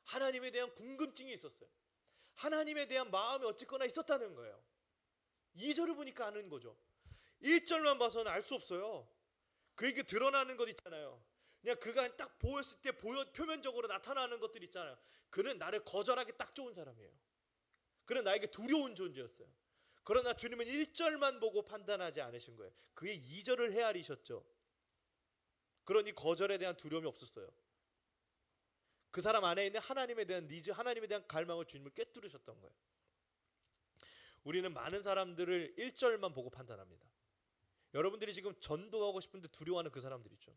하나님에 대한 궁금증이 있었어요. 하나님에 대한 마음이 어쨌거나 있었다는 거예요. 2절을 보니까 아는 거죠. 1절만 봐서는 알 수 없어요. 그에게 드러나는 것 있잖아요. 그냥 그가 딱 보였을 때 표면적으로 나타나는 것들 있잖아요. 그는 나를 거절하기 딱 좋은 사람이에요. 그는 나에게 두려운 존재였어요. 그러나 주님은 1절만 보고 판단하지 않으신 거예요. 그의 2절을 헤아리셨죠. 그러니 거절에 대한 두려움이 없었어요. 그 사람 안에 있는 하나님에 대한 니즈, 하나님에 대한 갈망을 주님을 꿰뚫으셨던 거예요. 우리는 많은 사람들을 1절만 보고 판단합니다. 여러분들이 지금 전도하고 싶은데 두려워하는 그 사람들 있죠.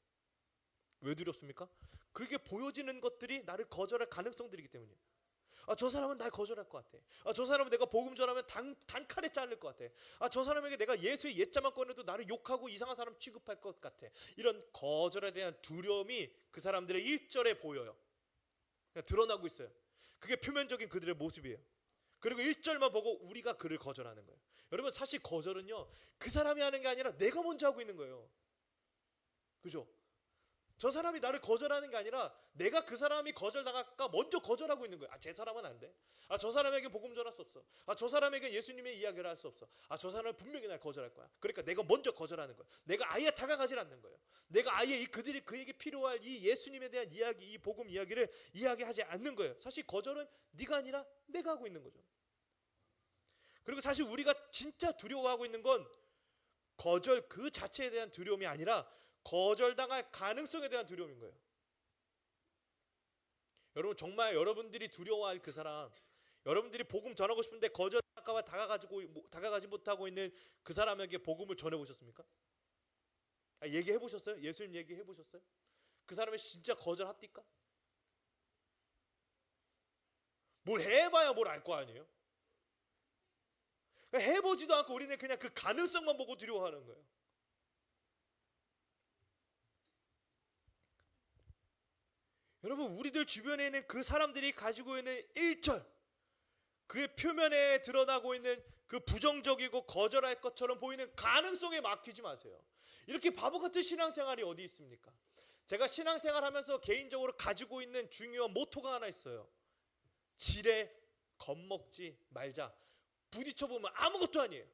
왜 두렵습니까? 그게 보여지는 것들이 나를 거절할 가능성들이기 때문이에요. 저 사람은 날 거절할 것 같아. 저 사람은 내가 복음 전하면 단칼에 자를 것 같아. 저 사람에게 내가 예수의 옛자만 꺼내도 나를 욕하고 이상한 사람 취급할 것 같아. 이런 거절에 대한 두려움이 그 사람들의 1절에 보여요. 그냥 드러나고 있어요. 그게 표면적인 그들의 모습이에요. 그리고 1절만 보고 우리가 그를 거절하는 거예요. 여러분, 사실 거절은요 그 사람이 하는 게 아니라 내가 먼저 하고 있는 거예요. 그죠? 저 사람이 나를 거절하는 게 아니라 내가 그 사람이 거절당할까 먼저 거절하고 있는 거예요. 제 사람은 안 돼. 저 사람에게 복음 전할 수 없어. 저 사람에게 예수님의 이야기를 할 수 없어. 저 사람은 분명히 날 거절할 거야. 그러니까 내가 먼저 거절하는 거야. 내가 아예 다가가질 않는 거예요. 내가 아예 그들이 그에게 필요할 이 예수님에 대한 이야기, 이 복음 이야기를 이야기하지 않는 거예요. 사실 거절은 네가 아니라 내가 하고 있는 거죠. 그리고 사실 우리가 진짜 두려워하고 있는 건 거절 그 자체에 대한 두려움이 아니라 거절당할 가능성에 대한 두려움인 거예요. 여러분, 정말 여러분들이 두려워할 그 사람, 여러분들이 복음 전하고 싶은데 거절할까 봐 다가가지 못하고 있는 그 사람에게 복음을 전해 보셨습니까? 얘기해 보셨어요? 예수님 얘기해 보셨어요? 그 사람이 진짜 거절합니까? 뭘 해봐야 뭘 알 거 아니에요? 해보지도 않고 우리는 그냥 그 가능성만 보고 두려워하는 거예요. 여러분, 우리들 주변에 있는 그 사람들이 가지고 있는 1절, 그의 표면에 드러나고 있는 그 부정적이고 거절할 것처럼 보이는 가능성에 맡기지 마세요. 이렇게 바보 같은 신앙생활이 어디 있습니까? 제가 신앙생활 하면서 개인적으로 가지고 있는 중요한 모토가 하나 있어요. 지레 겁먹지 말자. 부딪혀보면 아무것도 아니에요.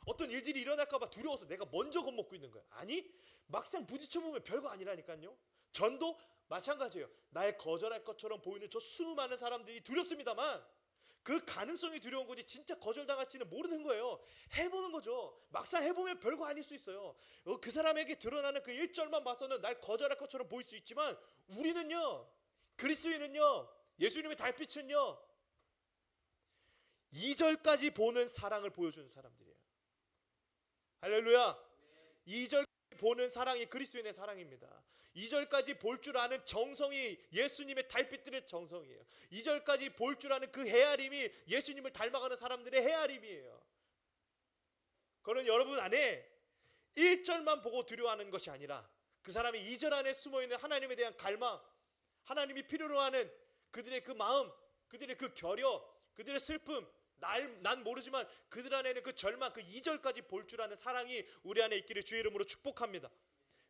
어떤 일들이 일어날까 봐 두려워서 내가 먼저 겁먹고 있는 거예요. 아니, 막상 부딪혀보면 별거 아니라니까요. 전도 마찬가지예요. 날 거절할 것처럼 보이는 저 수많은 사람들이 두렵습니다만 그 가능성이 두려운 거지 진짜 거절당할지는 모르는 거예요. 해보는 거죠. 막상 해보면 별거 아닐 수 있어요. 그 사람에게 드러나는 그 1절만 봐서는 날 거절할 것처럼 보일 수 있지만 우리는요, 그리스도인은요, 예수님의 달빛은요 2절까지 보는 사랑을 보여주는 사람들이에요. 할렐루야. 2절 보는 사랑이 그리스도인의 사랑입니다. 2절까지 볼 줄 아는 정성이 예수님의 달빛들의 정성이에요. 2절까지 볼 줄 아는 그 헤아림이 예수님을 닮아가는 사람들의 헤아림이에요. 그건 여러분 안에 1절만 보고 두려워하는 것이 아니라 그 사람이 2절 안에 숨어있는 하나님에 대한 갈망, 하나님이 필요로 하는 그들의 그 마음, 그들의 그 결여, 그들의 슬픔, 난 모르지만 그들 안에는 그 절망, 그 2절까지 볼 줄 아는 사랑이 우리 안에 있기를 주의 이름으로 축복합니다.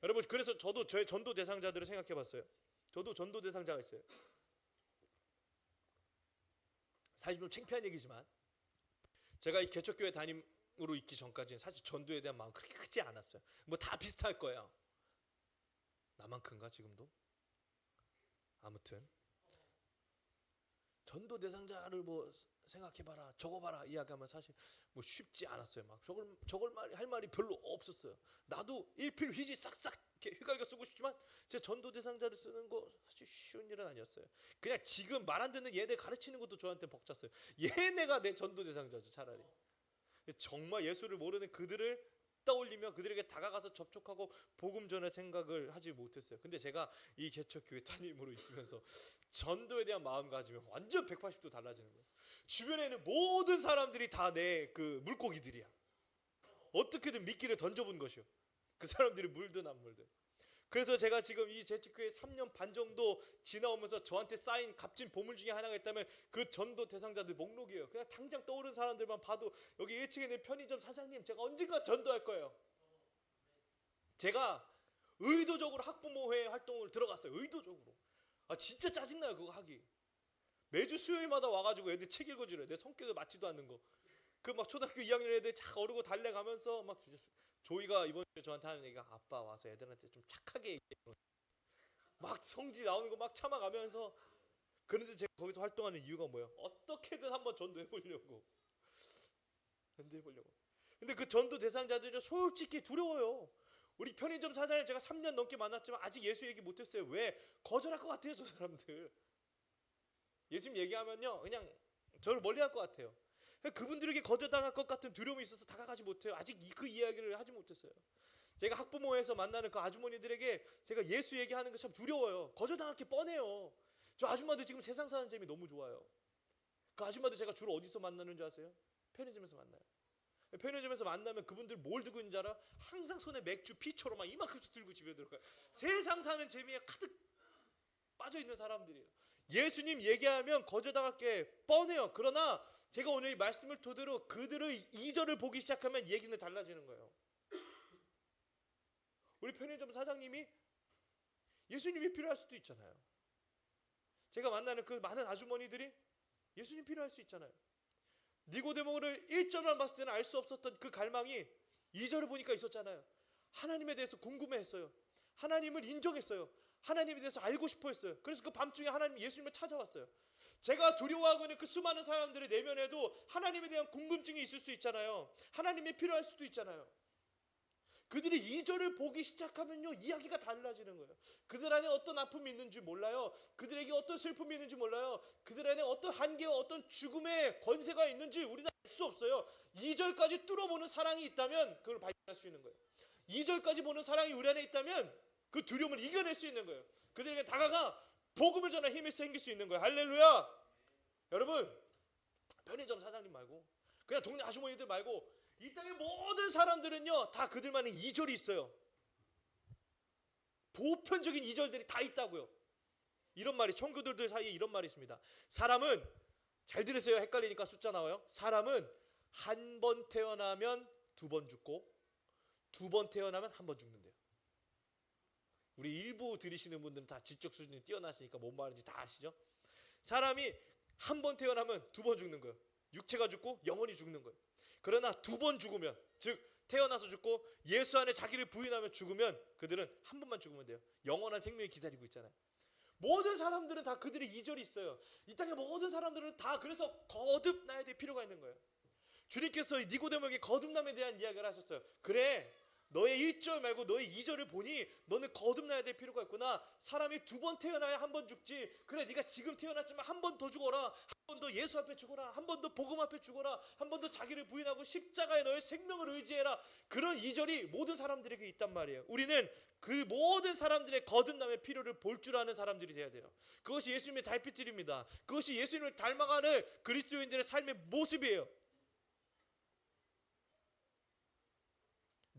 여러분, 그래서 저도 저의 전도 대상자들을 생각해 봤어요. 저도 전도 대상자가 있어요. 사실 좀 창피한 얘기지만 제가 이 개척교회 담임으로 있기 전까지는 사실 전도에 대한 마음 그렇게 크지 않았어요. 뭐 다 비슷할 거예요. 나만 큰가 지금도? 아무튼 전도 대상자를 뭐 생각해봐라, 적어봐라 이야기하면 사실 뭐 쉽지 않았어요. 막 저걸 할 말이 별로 없었어요. 나도 일필휘지 싹싹 이렇게 휘갈겨 쓰고 싶지만 제 전도 대상자를 쓰는 거 사실 쉬운 일은 아니었어요. 그냥 지금 말 안 듣는 얘네 가르치는 것도 저한테 벅찼어요. 얘네가 내 전도 대상자죠, 차라리. 정말 예수를 모르는 그들을 떠올리며 그들에게 다가가서 접촉하고 복음 전할 생각을 하지 못했어요. 근데 제가 이 개척교회 담임으로 있으면서 전도에 대한 마음가짐이 완전 180도 달라지는 거예요. 주변에 있는 모든 사람들이 다 내 그 물고기들이야. 어떻게든 미끼를 던져본 것이요. 그 사람들이 물든 안 물든. 그래서 제가 지금 이 개척교회 3년 반 정도 지나오면서 저한테 쌓인 값진 보물 중에 하나가 있다면 그 전도 대상자들 목록이에요. 그냥 당장 떠오르는 사람들만 봐도 여기 1층에 있는 편의점 사장님 제가 언젠가 전도할 거예요. 제가 의도적으로 학부모회 활동을 들어갔어요. 의도적으로. 진짜 짜증나요 그거 하기. 매주 수요일마다 와가지고 애들 책 읽어주래. 내 성격에 맞지도 않는 거. 그 막 초등학교 2학년 애들 착 어르고 달래가면서 막 진짜 조이가 이번 주에 저한테 하는 얘기가 아빠 와서 애들한테 좀 착하게 얘기해. 막 성질 나오는 거 막 참아가면서. 그런데 제가 거기서 활동하는 이유가 뭐예요? 어떻게든 한번 전도해보려고. 근데 그 전도 대상자들이 솔직히 두려워요. 우리 편의점 사장님 제가 3년 넘게 만났지만 아직 예수 얘기 못했어요. 왜? 거절할 것 같아요 저 사람들. 예수님 얘기하면요 그냥 저를 멀리할 것 같아요. 그분들에게 거절당할 것 같은 두려움이 있어서 다가가지 못해요. 아직 그 이야기를 하지 못했어요. 제가 학부모에서 만나는 그 아주머니들에게 제가 예수 얘기하는 거 참 두려워요. 거절당할 게 뻔해요. 저 아줌마들 지금 세상 사는 재미 너무 좋아요. 그 아줌마들 제가 주로 어디서 만나는 줄 아세요? 편의점에서 만나요. 편의점에서 만나면 그분들 뭘 들고 있는 줄 알아? 항상 손에 맥주, 피초로 막 이만큼씩 들고 집에 들어가요. 세상 사는 재미에 가득 빠져있는 사람들이에요. 예수님 얘기하면 거절당할 게 뻔해요. 그러나 제가 오늘 이 말씀을 토대로 그들의 2절을 보기 시작하면 얘기는 달라지는 거예요. 우리 편의점 사장님이 예수님이 필요할 수도 있잖아요. 제가 만나는 그 많은 아주머니들이 예수님 필요할 수 있잖아요. 니고데모를 1절만 봤을 때는 알 수 없었던 그 갈망이 2절을 보니까 있었잖아요. 하나님에 대해서 궁금해했어요. 하나님을 인정했어요. 하나님에 대해서 알고 싶어 했어요. 그래서 그 밤중에 하나님 예수님을 찾아왔어요. 제가 두려워하고 있는 그 수많은 사람들의 내면에도 하나님에 대한 궁금증이 있을 수 있잖아요. 하나님이 필요할 수도 있잖아요. 그들이 2절을 보기 시작하면요, 이야기가 달라지는 거예요. 그들 안에 어떤 아픔이 있는지 몰라요. 그들에게 어떤 슬픔이 있는지 몰라요. 그들 안에 어떤 한계와 어떤 죽음의 권세가 있는지 우리는 알 수 없어요. 2절까지 뚫어보는 사랑이 있다면 그걸 발견할 수 있는 거예요. 2절까지 보는 사랑이 우리 안에 있다면 그 두려움을 이겨낼 수 있는 거예요. 그들에게 다가가 복음을 전할 힘이 생길 수 있는 거예요. 할렐루야. 여러분, 편의점 사장님 말고 그냥 동네 아주머니들 말고 이 땅의 모든 사람들은요, 다 그들만의 2절이 있어요. 보편적인 2절들이 다 있다고요. 이런 말이, 청교도들 사이에 이런 말이 있습니다. 사람은, 잘 들으세요. 헷갈리니까 숫자 나와요. 사람은 한 번 태어나면 2번 죽고 2번 태어나면 1번 죽는데요. 우리 일부 들으시는 분들은 다 지적 수준이 뛰어나시니까 뭔 말인지 다 아시죠? 사람이 한 번 태어나면 2번 죽는 거예요. 육체가 죽고 영혼이 죽는 거예요. 그러나 2번 죽으면, 즉 태어나서 죽고 예수 안에 자기를 부인하며 죽으면 그들은 한 번만 죽으면 돼요. 영원한 생명이 기다리고 있잖아요. 모든 사람들은 다 그들의 2절이 있어요. 이 땅의 모든 사람들은 다 그래서 거듭나야 될 필요가 있는 거예요. 주님께서 니고데모에게 거듭남에 대한 이야기를 하셨어요. 그래, 너의 1절 말고 너의 2절을 보니 너는 거듭나야 될 필요가 있구나. 사람이 2번 태어나야 1번 죽지. 그래, 네가 지금 태어났지만 1번 더 죽어라. 한 번 더 예수 앞에 죽어라. 한 번 더 복음 앞에 죽어라. 한 번 더 자기를 부인하고 십자가에 너의 생명을 의지해라. 그런 2절이 모든 사람들에게 있단 말이에요. 우리는 그 모든 사람들의 거듭남의 필요를 볼 줄 아는 사람들이 돼야 돼요. 그것이 예수님의 달빛들입니다. 그것이 예수님을 닮아가는 그리스도인들의 삶의 모습이에요.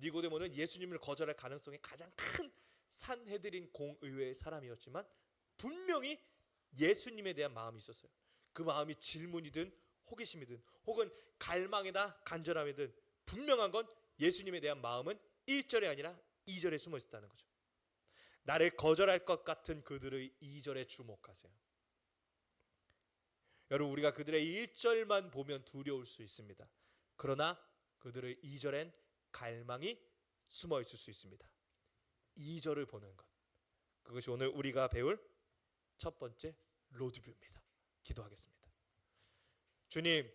니고데모는 예수님을 거절할 가능성이 가장 큰 산헤드린 공의회의 사람이었지만 분명히 예수님에 대한 마음이 있었어요. 그 마음이 질문이든 호기심이든 혹은 갈망이나 간절함이든 분명한 건 예수님에 대한 마음은 1절이 아니라 2절에 숨어 있었다는 거죠. 나를 거절할 것 같은 그들의 2절에 주목하세요. 여러분, 우리가 그들의 1절만 보면 두려울 수 있습니다. 그러나 그들의 2절엔 갈망이 숨어 있을 수 있습니다. 2절을 보는 것, 그것이 오늘 우리가 배울 첫 번째 로드뷰입니다. 기도하겠습니다. 주님,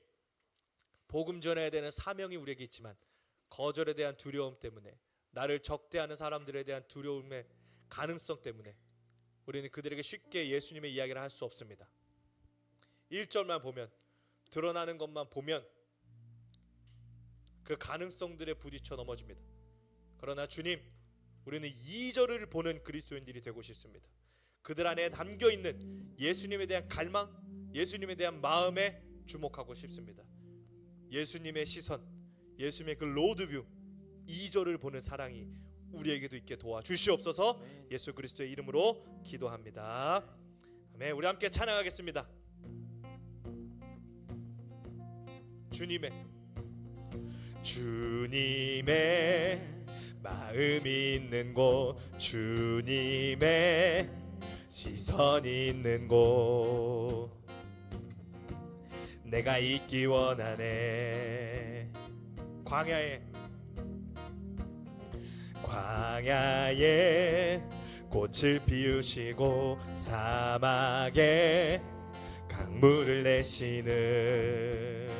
복음 전해야 되는 사명이 우리에게 있지만 거절에 대한 두려움 때문에, 나를 적대하는 사람들에 대한 두려움의 가능성 때문에 우리는 그들에게 쉽게 예수님의 이야기를 할 수 없습니다. 1절만 보면, 드러나는 것만 보면 그 가능성들에 부딪혀 넘어집니다. 그러나 주님, 우리는 2절을 보는 그리스도인들이 되고 싶습니다. 그들 안에 담겨있는 예수님에 대한 갈망, 예수님에 대한 마음에 주목하고 싶습니다. 예수님의 시선, 예수님의 그 로드뷰, 2절을 보는 사랑이 우리에게도 있게 도와주시옵소서. 예수 그리스도의 이름으로 기도합니다. 아멘. 우리 함께 찬양하겠습니다. 주님의 마음이 있는 곳, 주님의 시선이 있는 곳, 내가 있기 원하네. 광야에 꽃을 피우시고 사막에 강물을 내시는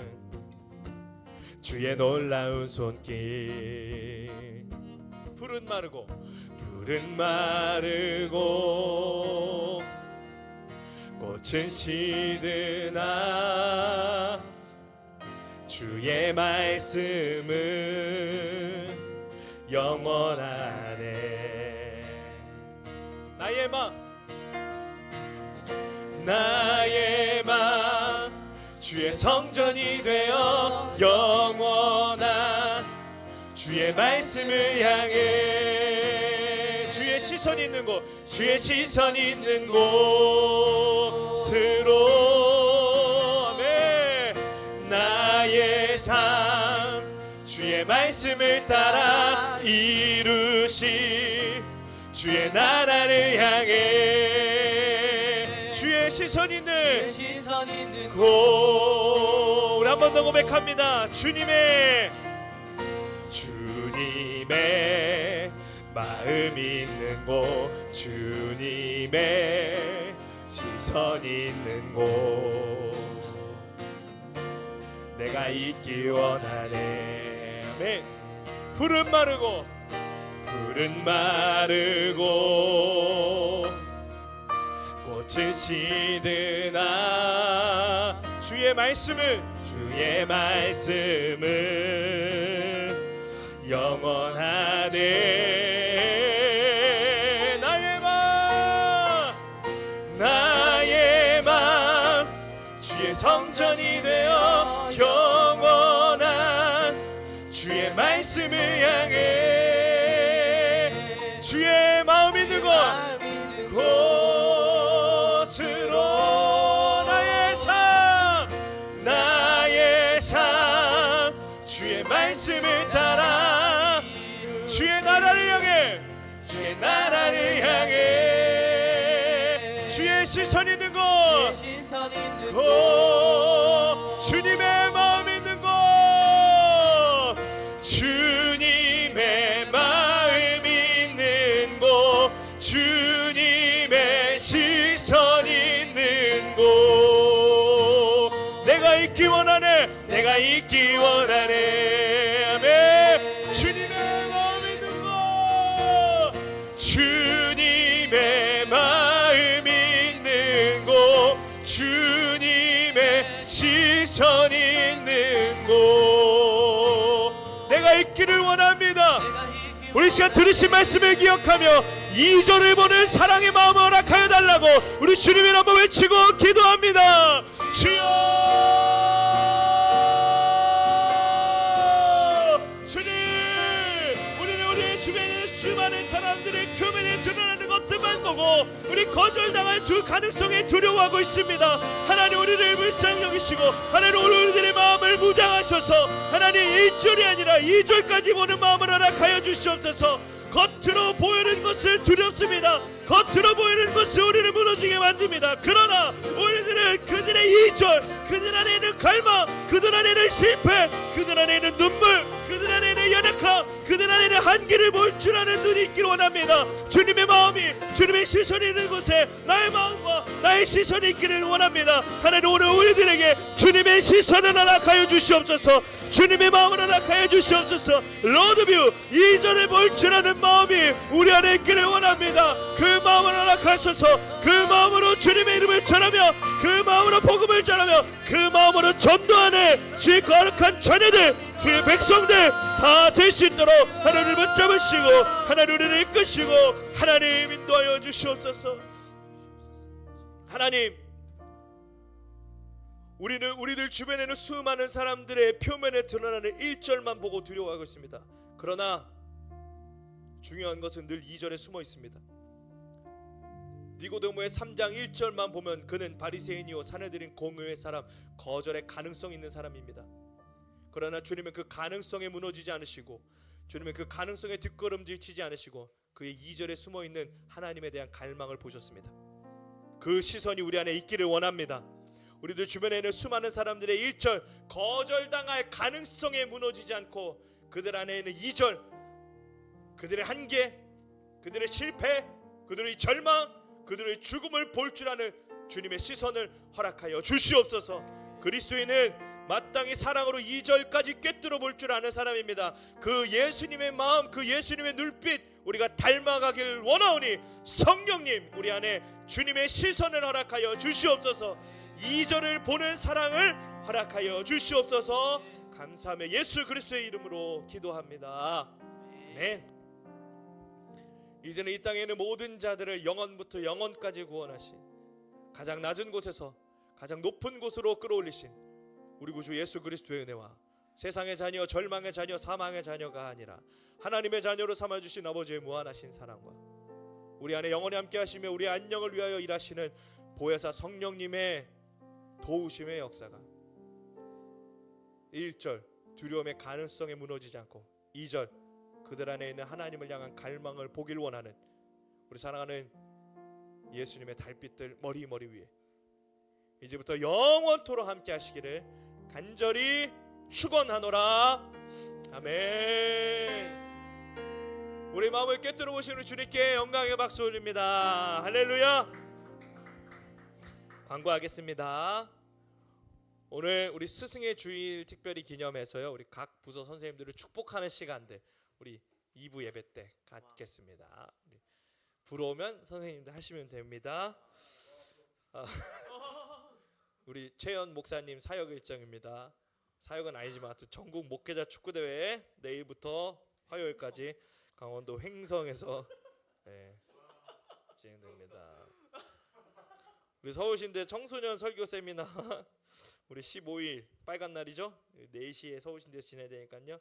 주의 놀라운 손길. 푸른 마르고 꽃은 시드나 주의 말씀은 영원하네. 나의 맘 주의 성전이 되어 영원한 주의 말씀을 향해 주의 시선이 있는 곳, 주의 시선이 있는 곳으로 아멘. 나의 삶 주의 말씀을 따라 이루시 주의 나라를 향해 주의 시선 있는 시선 있는 곳. 우리 한 번 더 고백합니다. 주님의 마음 있는 곳, 주님의 시선 있는 곳, 내가 있기 원하네. 아멘. 푸른 마르고 꽃은 시드나 주의 말씀은 영원하네. 나의 맘 주의 성전이 되어 영원한 주의 말씀을 향해 주의 마음 있는 곳으로 나의 삶 주의 말씀을 따라 주의 나라를 향해 주의 시선 있는 곳 주님의 마음 있는 곳 주님의 마음 있는 곳 주님의 시선 있는 곳 내가 있기 원하네. 아멘. 주님의 마음 있는 곳 주님의 마음 있는 곳 주님의 시선 있는 곳 내가 있기를 원합니다. 우리 시간 들으신 말씀을 기억하며 2절을 보는 사랑의 마음을 허락하여 달라고 우리 주님을 한번 외치고 기도합니다. 주여 주님, 우리는 우리의 주변에 수많은 사람들의 표면에 드러나는 것들만 보고 우리 거절당할 두 가능성에 두려워하고 있습니다. 하나님 우리를 불쌍히 여기시고 하나님 우리들의 마음을 무장하셔서 하나님 1절이 아니라 2절까지 보는 마음을 허락하여 주시옵소서. 겉으로 보이는 것을 두렵습니다. 겉으로 보이는 것을 우리를 무너지게 만듭니다. 그러나 우리들은 그들의 2절, 그들 안에 있는 갈망, 그들 안에 있는 실패, 그들 안에 있는 눈물, 그들 안에 있는 연약함, 그들 안에 있는 한계를 볼 줄 아는 눈이 있기를 원합니다. 주님의 마음이, 주님의 시선이 있는 곳에 나의 마음과 나의 시선이 있기를 원합니다. 하나님 오늘 우리들에게 주님의 시선을 허락하여 주시옵소서. 주님의 마음을 허락하여 주시옵소서. 로드뷰 2절을 볼 줄 아는 마음이 우리 안에 있기를 원합니다. 그 마음을 허락하셔서 그 마음으로 주님의 이름을 전하며 그 마음으로 복음을 전하며 그 마음으로 전도하는 주의 거룩한 자녀들, 주의 백성들 다 될 수 있도록 하나님을 붙잡으시고 하나님 우리를 이끄시고 하나님 인도하여 주시옵소서. 하나님, 우리는 우리들 주변에는 수많은 사람들의 표면에 드러나는 1절만 보고 두려워하고 있습니다. 그러나 중요한 것은 늘 2절에 숨어 있습니다. 니고데모의 3장 1절만 보면 그는 바리새인이요 사내들인 공의의 사람, 거절의 가능성 있는 사람입니다. 그러나 주님은 그 가능성에 무너지지 않으시고 주님은 그 가능성에 뒷걸음질 치지 않으시고 그의 2절에 숨어있는 하나님에 대한 갈망을 보셨습니다. 그 시선이 우리 안에 있기를 원합니다. 우리들 주변에 있는 수많은 사람들의 1절 거절당할 가능성에 무너지지 않고 그들 안에 있는 2절 그들의 한계, 그들의 실패, 그들의 절망, 그들의 죽음을 볼 줄 아는 주님의 시선을 허락하여 주시옵소서. 그리스도인은 마땅히 사랑으로 2절까지 꿰뚫어 볼 줄 아는 사람입니다. 그 예수님의 마음, 그 예수님의 눈빛 우리가 닮아가길 원하오니 성령님 우리 안에 주님의 시선을 허락하여 주시옵소서. 2절을 보는 사랑을 허락하여 주시옵소서. 감사하며 예수 그리스도의 이름으로 기도합니다. 아멘. 이제는 이 땅에 있는 모든 자들을 영원부터 영원까지 구원하신 가장 낮은 곳에서 가장 높은 곳으로 끌어올리신 우리 구주 예수 그리스도의 은혜와 세상의 자녀, 절망의 자녀, 사망의 자녀가 아니라 하나님의 자녀로 삼아주신 아버지의 무한하신 사랑과 우리 안에 영원히 함께 하시며 우리의 안녕을 위하여 일하시는 보혜사 성령님의 도우심의 역사가 1절 두려움의 가능성에 무너지지 않고 2절 그들 안에 있는 하나님을 향한 갈망을 보길 원하는 우리 사랑하는 예수님의 달빛들 머리 위에 이제부터 영원토록 함께 하시기를 간절히 축원하노라. 아멘. 우리 마음을 꿰뚫어 보시는 주님께 영광의 박수 올립니다. 할렐루야. 광고하겠습니다. 오늘 우리 스승의 주일 특별히 기념해서요, 우리 각 부서 선생님들을 축복하는 시간들 우리 2부 예배 때 갖겠습니다. 부러우면 선생님들 하시면 됩니다. 우리 최연 목사님 사역 일정입니다. 사역은 아니지만 하여튼 전국 목회자 축구대회 내일부터 화요일까지 강원도 횡성에서 진행됩니다. 우리 서울신대 청소년 설교 세미나 우리 15일 빨간 날이죠. 4시에 서울신대에서 진행되니까요.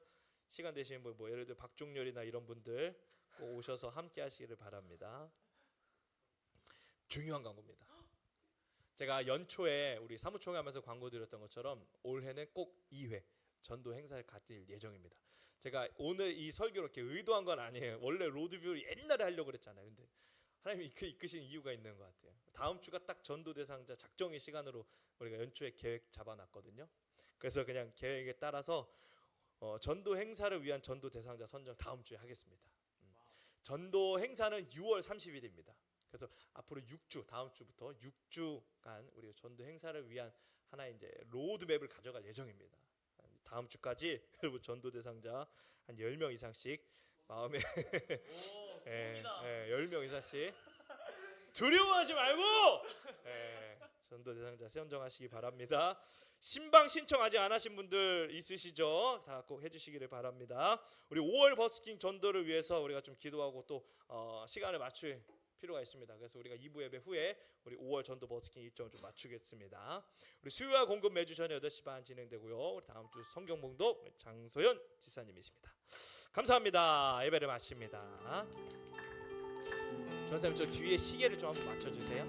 시간 되시는 분, 예를 들어 박종렬이나 이런 분들 꼭 오셔서 함께 하시기를 바랍니다. 중요한 광고입니다. 제가 연초에 우리 사무총회 하면서 광고 드렸던 것처럼 올해는 꼭 2회 전도 행사를 가질 예정입니다. 제가 오늘 이 설교를 이렇게 의도한 건 아니에요. 원래 로드뷰를 옛날에 하려고 그랬잖아요. 근데 하나님이 이끄신 이유가 있는 것 같아요. 다음 주가 딱 전도 대상자 작정의 시간으로 우리가 연초에 계획 잡아놨거든요. 그래서 그냥 계획에 따라서 전도 행사를 위한 전도 대상자 선정 다음 주에 하겠습니다. 전도 행사는 6월 30일입니다. 그래서 앞으로 6주, 다음 주부터 6주간 우리가 전도 행사를 위한 하나의 이제 로드맵을 가져갈 예정입니다. 다음 주까지 여러분 전도 대상자 한 10명 이상씩 마음에 10명 이상씩 두려워하지 말고 전도 대상자 선정하시기 바랍니다. 신방 신청 아직 안 하신 분들 있으시죠? 다 꼭 해주시기를 바랍니다. 우리 5월 버스킹 전도를 위해서 우리가 좀 기도하고 또 시간을 맞출 필요가 있습니다. 그래서 우리가 2부 예배 후에 우리 5월 전도 버스킹 일정을 좀 맞추겠습니다. 우리 수요와 공급 매주 저녁 8시 반 진행되고요. 우리 다음 주 성경 봉독 장소연 지사님이십니다. 감사합니다. 예배를 마칩니다. 전사님 저 뒤에 시계를 좀 한번 맞춰주세요.